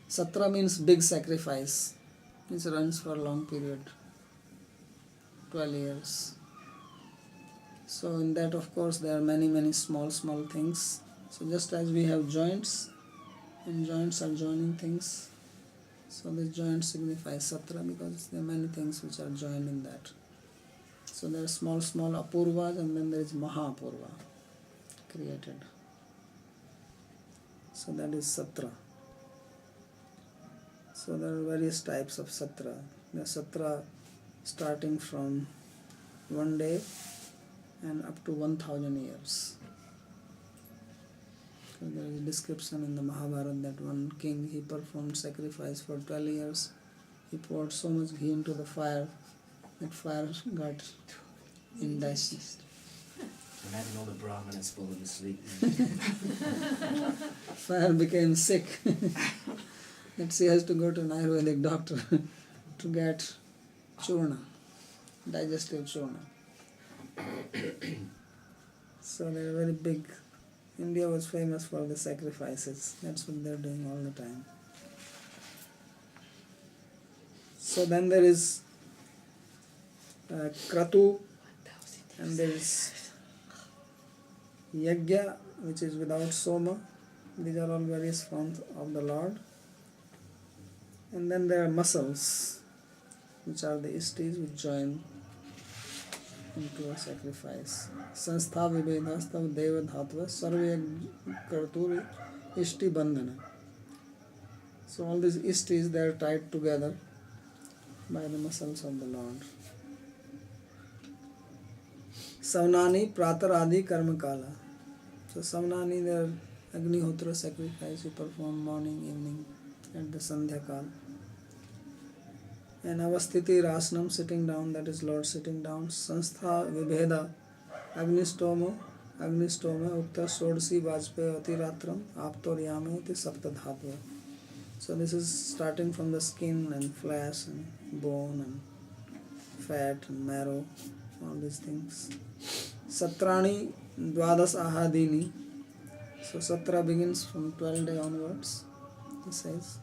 Satra means big sacrifice. It runs for a long period, 12 years. So in that, of course, there are many small things. So just as we have joints, and joints are joining things, so this joint signifies satra because there are many things which are joined in that. So there are small apurvas, and then there is mahapurva created. So that is satra. So there are various types of satra. The satra starting from 1 day and up to 1000 years. So there is a description in the Mahabharata that one king, he performed sacrifice for 12 years. He poured so much ghee into the fire that fire got indiced. Imagine all the brahmanas falling asleep. Fire became sick. That she has to go to an Ayurvedic doctor to get churna, digestive churna. So they are very big. India was famous for the sacrifices. That's what they're doing all the time. So then there is kratu, and there is yajna, which is without soma. These are all various forms of the Lord. And then there are muscles, which are the ishtis which join into a sacrifice. Sanstha vibedhastav deva dhatva sarve karturi ishti bandhana. So all these ishtis, they are tied together by the muscles of the Lord. Savnani prataradi karmakala. So Savnani, they are Agnihotra sacrifice you perform morning, evening, at the Sandhya Kal. And Avasthiti Rasnam, sitting down, that is Lord sitting down. Sanstha Vibheda Agnistoma Ukta Sodsi Vajpaya Atiratram Aptor Yame Iti Saptadhatva. So this is starting from the skin and flesh and bone and fat and marrow, all these things. Satrani Dvadas Ahadini. So Satra begins from 12 day onwards, he says.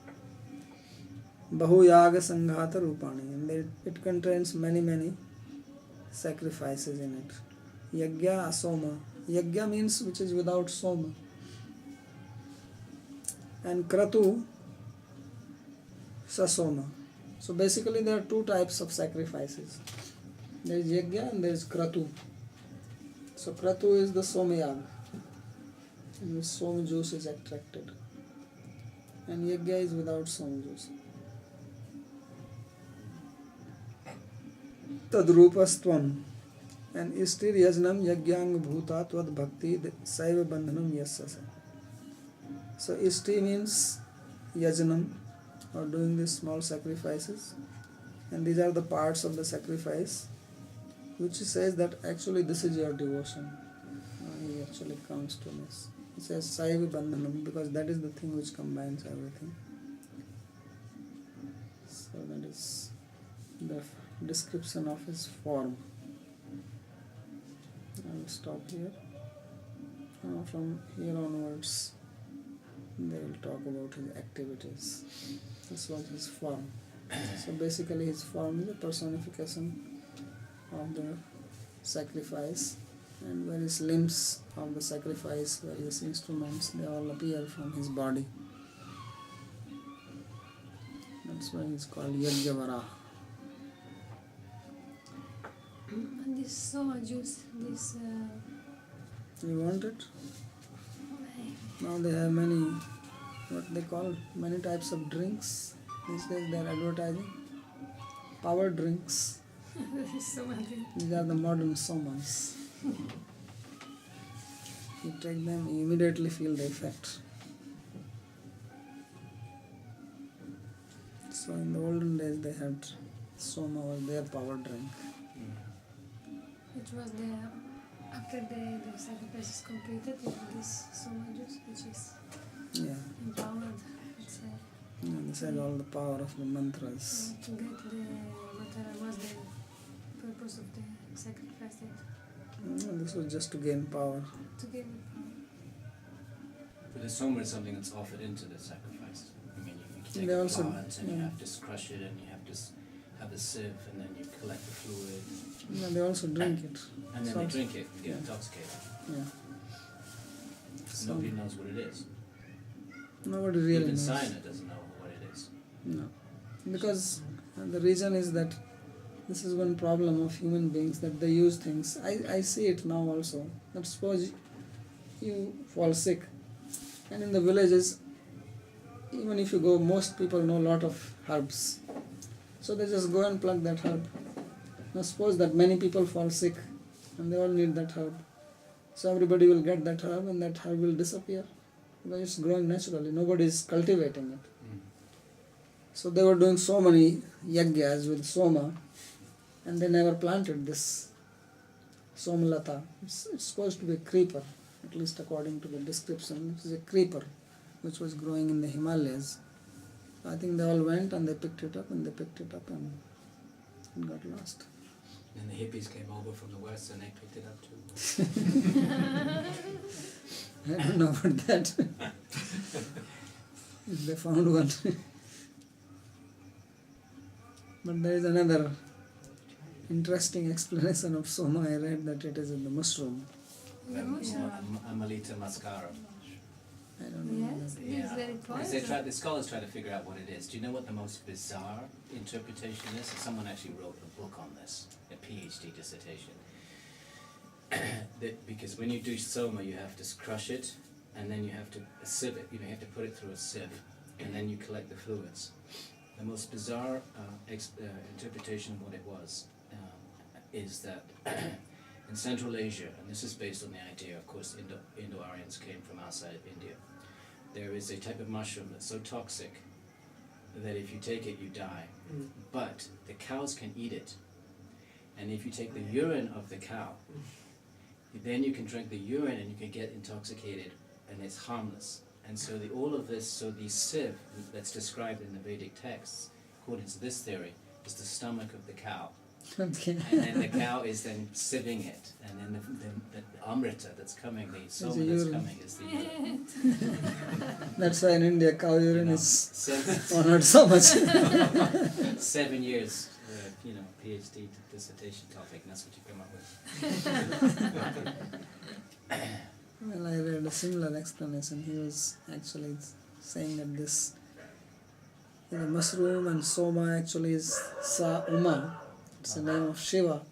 Bahu Yaga Sanghata Rupani, and it contains many sacrifices in it. Yajna Asoma. Yajna means which is without soma. And Kratu Sasoma. So basically there are 2 types of sacrifices. There is Yajna and there is Kratu. So Kratu is the Somayaga, in which soma juice is extracted. And Yajna is without soma juice. Tadrupastvam, and istir yajnam yajnang bhuta tvad bhakti saiva bandhanam yassasa. So isti means yajnam, or doing these small sacrifices, and these are the parts of the sacrifice, which says that actually this is your devotion. He actually comes to this. He says saiva bandhanam because that is the thing which combines everything. So that is the description of his form. I will stop here. From here onwards, they will talk about his activities. This was his form. So basically, his form is a personification of the sacrifice, and various limbs of the sacrifice, various instruments, they all appear from his body. That's why he's called Yajnavara. And this soma juice, this. You want it? Now they have many, what they call, many types of drinks. These days they are advertising. Power drinks. These are the modern somas. You take them, you immediately feel the effect. So in the olden days they had Soma was their power drink. It was after the sacrifice is completed, you have this soma juice, which is Yeah. empowered, let's say, And this had all the power of the mantras. to get whatever was the purpose of the sacrifice, And this was just to gain power. to give it power. But the soma is something that's offered into the sacrifice. I mean, you take They a also- plant and you yeah. have to crush it and you have to have the sieve and then you collect the fluid Yeah, they also drink it. and then So- they drink it and get yeah. intoxicated. Yeah. So- Nobody knows what it is. Nobody really Even knows. Sayana doesn't know what it is. No. Because the reason is that this is one problem of human beings, that they use things. I see it now also. That suppose you fall sick, and in the villages, even if you go, most people know a lot of herbs. So they just go and pluck that herb. Now suppose that many people fall sick and they all need that herb. So everybody will get that herb and that herb will disappear. Because it's growing naturally. Nobody is cultivating it. So they were doing so many yajnas with soma, and they never planted this somalata. It's supposed to be a creeper, at least according to the description. It is a creeper which was growing in the Himalayas. I think they all went and they picked it up and it got lost. And the hippies came over from the west and they picked it up too. I don't know about that. If they found one. But there is another interesting explanation of soma. I read that it is in the mushroom. The mushroom. Amalita mascara. I don't know. Yes, that. it is very Because poison. the scholars try to figure out what it is. Do you know what the most bizarre interpretation is? Someone actually wrote a book on this, a PhD dissertation. Because when you do soma, you have to crush it, and then you have to sieve it. You know, you have to put it through a sieve, and then you collect the fluids. The most bizarre interpretation of what it was is that in Central Asia, and this is based on the idea, of course, Indo-Aryans came from outside of India. There is a type of mushroom that's so toxic that if you take it, you die. But the cows can eat it. And if you take the urine of the cow, then you can drink the urine and you can get intoxicated, and it's harmless. And so the sieve that's described in the Vedic texts, according to this theory, is the stomach of the cow. Okay. And then the cow is then sieving it, and then the amrita that's coming, the soma the that's urine. coming is the urine. That's why in India cow urine You know, is 7 honored so much. 7 years, PhD dissertation topic, and that's what you come up with. Well, I read a similar explanation. He was actually saying that this mushroom and soma actually is Sa Uma. It's the name of Shiva.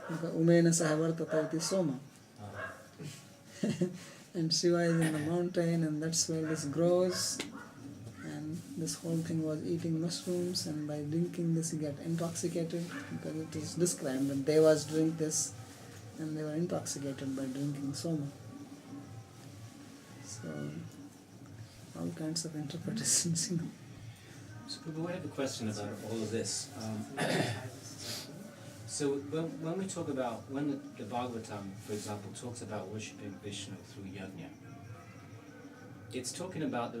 Because Umena Sahavartata iti Soma. And Shiva is in the mountain, and that's where this grows. And this whole thing was eating mushrooms, and by drinking this you get intoxicated, because it is described that devas drink this and they were intoxicated by drinking soma. So all kinds of interpretations, So we have a question about all of this. So when we talk about, when the Bhagavatam, for example, talks about worshipping Vishnu through yajna, it's talking about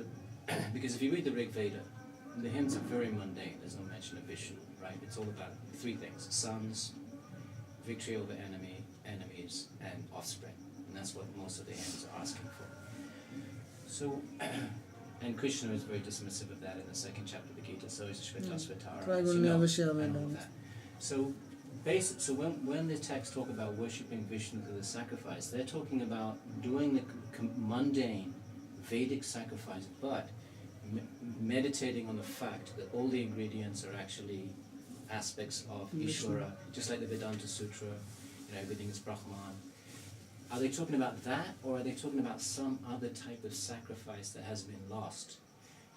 because if you read the Rig Veda, the hymns are very mundane. There's no mention of Vishnu, right? It's all about 3 things: sons, victory over enemies, and offspring. And that's what most of the hymns are asking for. So, and Krishna is very dismissive of that in the 2nd chapter of the Gita. So is Shvetasvatara, and all that. So when the texts talk about worshipping Vishnu through the sacrifice, they're talking about doing the mundane Vedic sacrifice, but meditating on the fact that all the ingredients are actually aspects of Ishvara, just like the Vedanta Sutra, everything is Brahman. Are they talking about that, or are they talking about some other type of sacrifice that has been lost,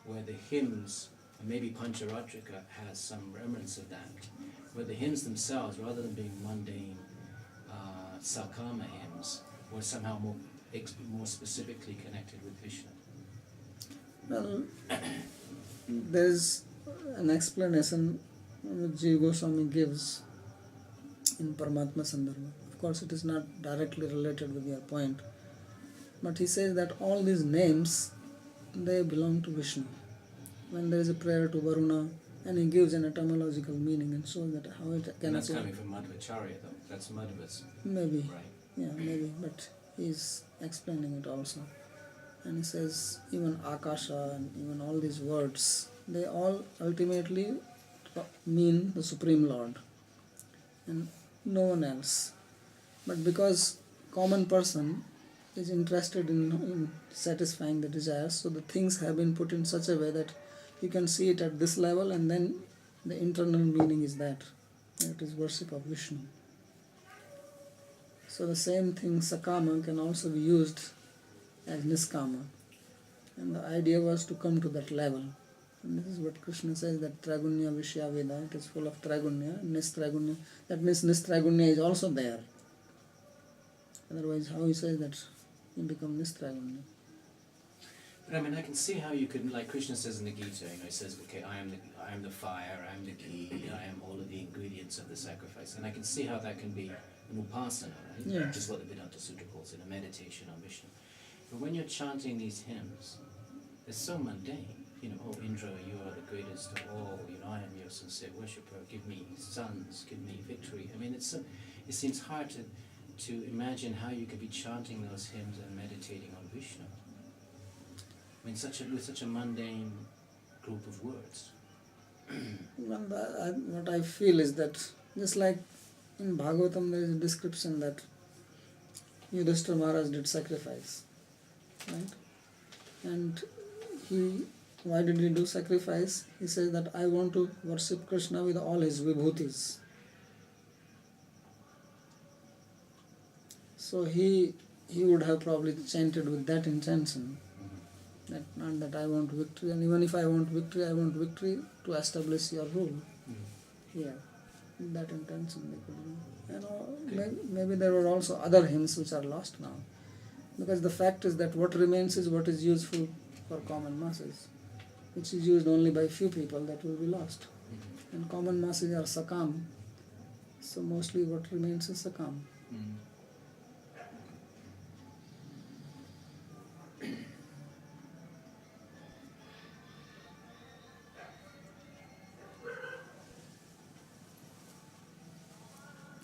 where the hymns, and maybe Pancharatrika has some remnants of that, where the hymns themselves, rather than being mundane Sakama hymns, were somehow more specifically connected with Vishnu? Well, there is an explanation which Jiva Goswami gives in Paramatma Sandarbha. Of course, it is not directly related with your point, but he says that all these names, they belong to Vishnu. When there is a prayer to Varuna, and he gives an etymological meaning and shows that how it can And that's apply. coming from Madhvacharya, though. That's Madhva's. Maybe, Right. yeah, maybe, but he's explaining it also. And he says even Akasha and even all these words, they all ultimately mean the Supreme Lord and no one else. But because common person is interested in satisfying the desires, so the things have been put in such a way that you can see it at this level, and then the internal meaning is that it is worship of Vishnu. So the same thing, Sakama, can also be used as Niskama. And the idea was to come to that level. And this is what Krishna says, that Tragunya Vishya Veda, it is full of Tragunya, Nistragunya. That means Nistragunya is also there. Otherwise, how he says that you become Nistragunya? But I mean, I can see how you could, like Krishna says in the Gita, he says, okay, I am the fire, I am the ghee, I am all of the ingredients of the sacrifice. And I can see how that can be an upasana, right? Yeah. Which is what the Vedanta Sutra calls it, a meditation on Vishnu. But when you're chanting these hymns, they're so mundane. Oh Indra, you are the greatest of all, I am your sincere worshipper, give me sons, give me victory. I mean, it seems hard to imagine how you could be chanting those hymns and meditating on Vishnu. I mean, with such a mundane group of words. Well, what I feel is that, just like in Bhagavatam, there is a description that Yudhishthira Maharaj did sacrifice, right? And why did he do sacrifice? He says that I want to worship Krishna with all his vibhutis. So he would have probably chanted with that intention. That not that I want victory, and even if I want victory to establish your rule. Yeah, that intention they could do. Maybe there were also other hymns which are lost now, because the fact is that what remains is what is useful for common masses, which is used only by few people, that will be lost. And common masses are sakam, so mostly what remains is sakam.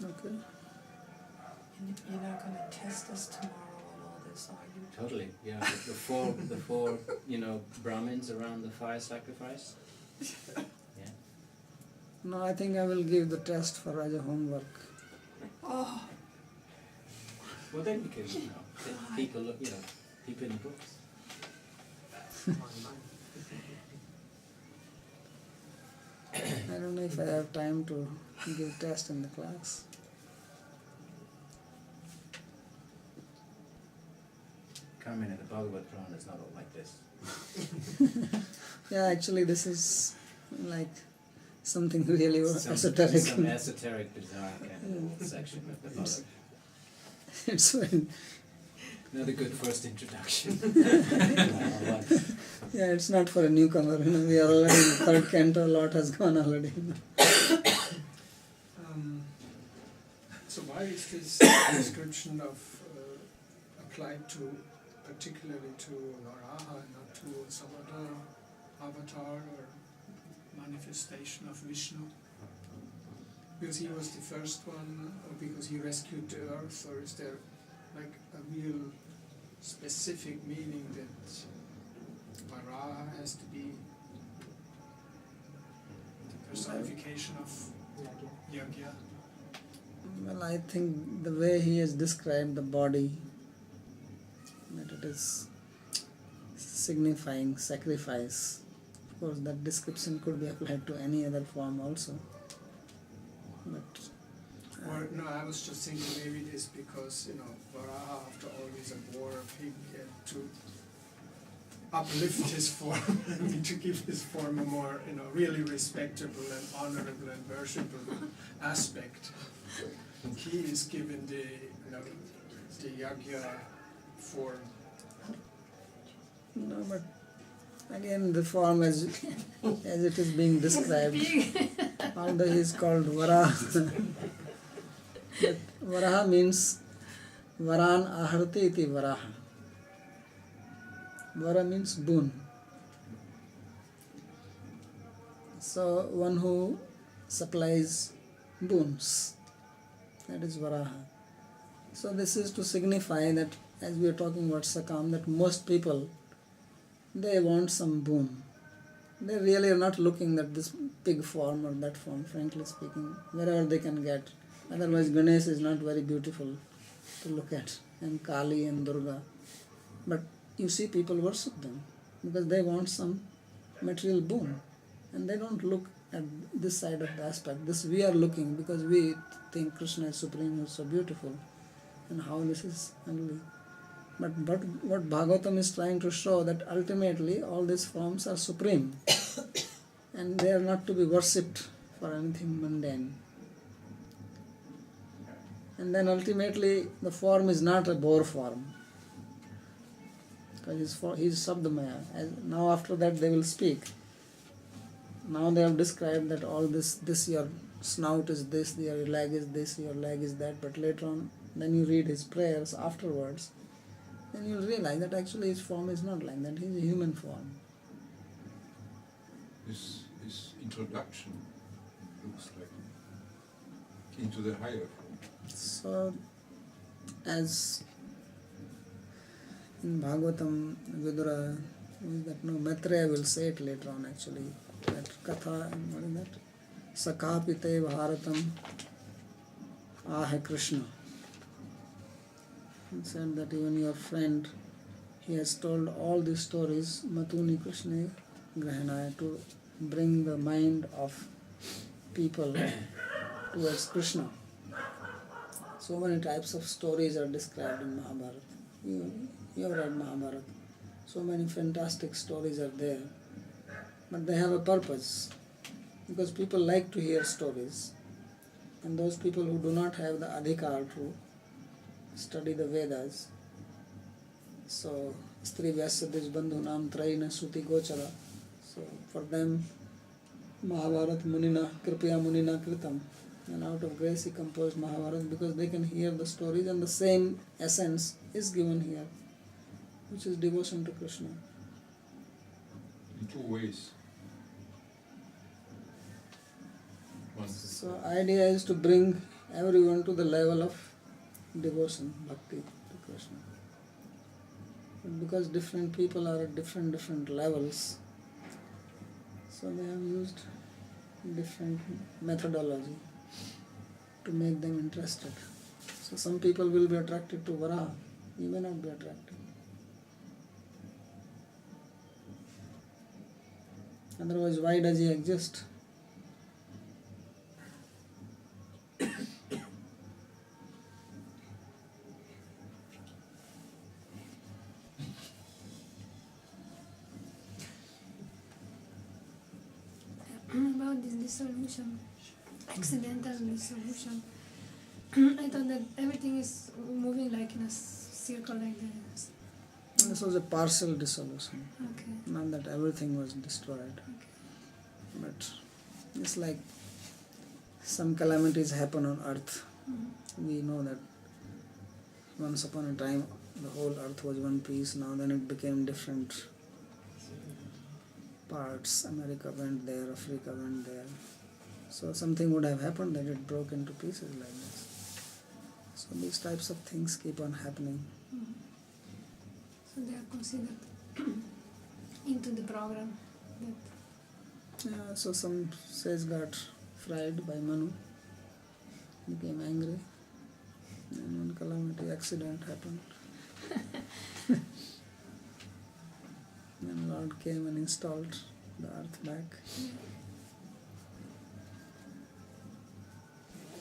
Okay. You're not going to test us tomorrow on all this, are you? Totally, yeah. The four, Brahmins around the fire sacrifice. Yeah. No, I think I will give the test for as a homework. Oh, Well, then you can, people look, people in the books. I don't know if I have time to give test in the class. Come in, the Bhagavad Purana is not all like this. Yeah, actually this is like something really esoteric. Some esoteric, bizarre kind of section of the Bhagavad. It's when, Another good first introduction. yeah, it's not for a newcomer. We are already in the third canto. A lot has gone already. So why is this description of applied to particularly to Varaha and not to some other avatar or manifestation of Vishnu? Because he was the first one, or because he rescued the earth, or is there like a real specific meaning that Varaha has to be the personification of Yagya? Well, I think the way he has described the body, that it is signifying sacrifice. Of course, that description could be applied to any other form also. But Or no, I was just thinking maybe it is because, Varaha, after all his war of him, he had to uplift his form, to give his form a more, really respectable and honorable and worshipable aspect. And he is given the Yagya form. no, but again, the form as it is being described although he is called Varaha. But Varaha means Varan aharti iti Varaha. Vara means boon. So one who supplies boons, that is Varaha. So this is to signify that, as we are talking about Sakam, that most people, they want some boon. They really are not looking at this big form or that form, frankly speaking, wherever they can get. Otherwise Ganesh is not very beautiful to look at, and Kali and Durga. But you see people worship them because they want some material boon, and they don't look at this side of the aspect. This we are looking because we think Krishna is supreme, is so beautiful, and how this is only. But what Bhagavatam is trying to show, that ultimately all these forms are supreme and they are not to be worshipped for anything mundane. And then ultimately the form is not a bore form, because he is Sabdamaya. Now after that they will speak. Now they have described that all this your snout is this, your leg is this, your leg is that, but later on, then you read his prayers afterwards, then you'll realize that actually his form is not like that, he is a human form. His introduction looks like into the higher form. So, as in Bhagavatam, Vidura, Maitreya will say it later on actually, that Katha, and what is that? Sakapite Bharatam Ahe Krishna. He said that even your friend, he has told all these stories, Matuni Krishna Grahanaya, to bring the mind of people towards Krishna. So many types of stories are described in Mahabharata. You have read Mahabharata. So many fantastic stories are there. But they have a purpose, because people like to hear stories. And those people who do not have the adhikar to study the Vedas, so Stri Vyasadis Bandhu Nam Traina Suti Gochara, so for them Mahabharata Munina Kripaya Munina Kritam, and out of grace he composed Mahabharata, because they can hear the stories and the same essence is given here, which is devotion to Krishna. In two ways. One. So idea is to bring everyone to the level of devotion, bhakti to Krishna. But because different people are at different levels, so they have used different methodology to make them interested. So some people will be attracted to Varaha, you may not be attracted. Otherwise, why does he exist? About this dissolution, accidental dissolution, I thought that everything is moving like in a circle like this. This was a partial dissolution, Okay. not that everything was destroyed. Okay. But it's like some calamities happen on earth. We know that once upon a time the whole earth was one piece, now then it became different parts. America went there, Africa went there. So something would have happened that it broke into pieces like this. So these types of things keep on happening. So they are considered into the program. That Yeah, so some says got fried by Manu, became angry, and one calamity, accident happened. Then Lord came and installed the earth back.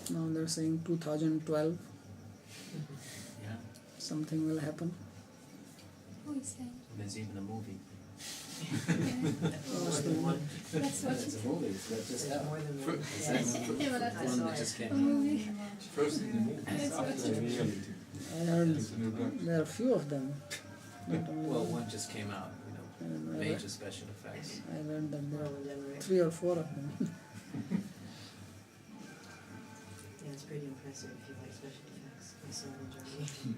Now they're saying 2012 Yeah. something will happen. who is saying? There's even a movie. What's the one? That's what It's a movie. It's not just out. Fir- Yeah, but that's One that just came a out. movie. First in the movie, after the reality. I heard It's in the black. there are few of them. Not only Well, one. one just came out. And Major special effects. I read that there are 3 or 4 of them. it's pretty impressive if you like special effects. I saw it in Germany.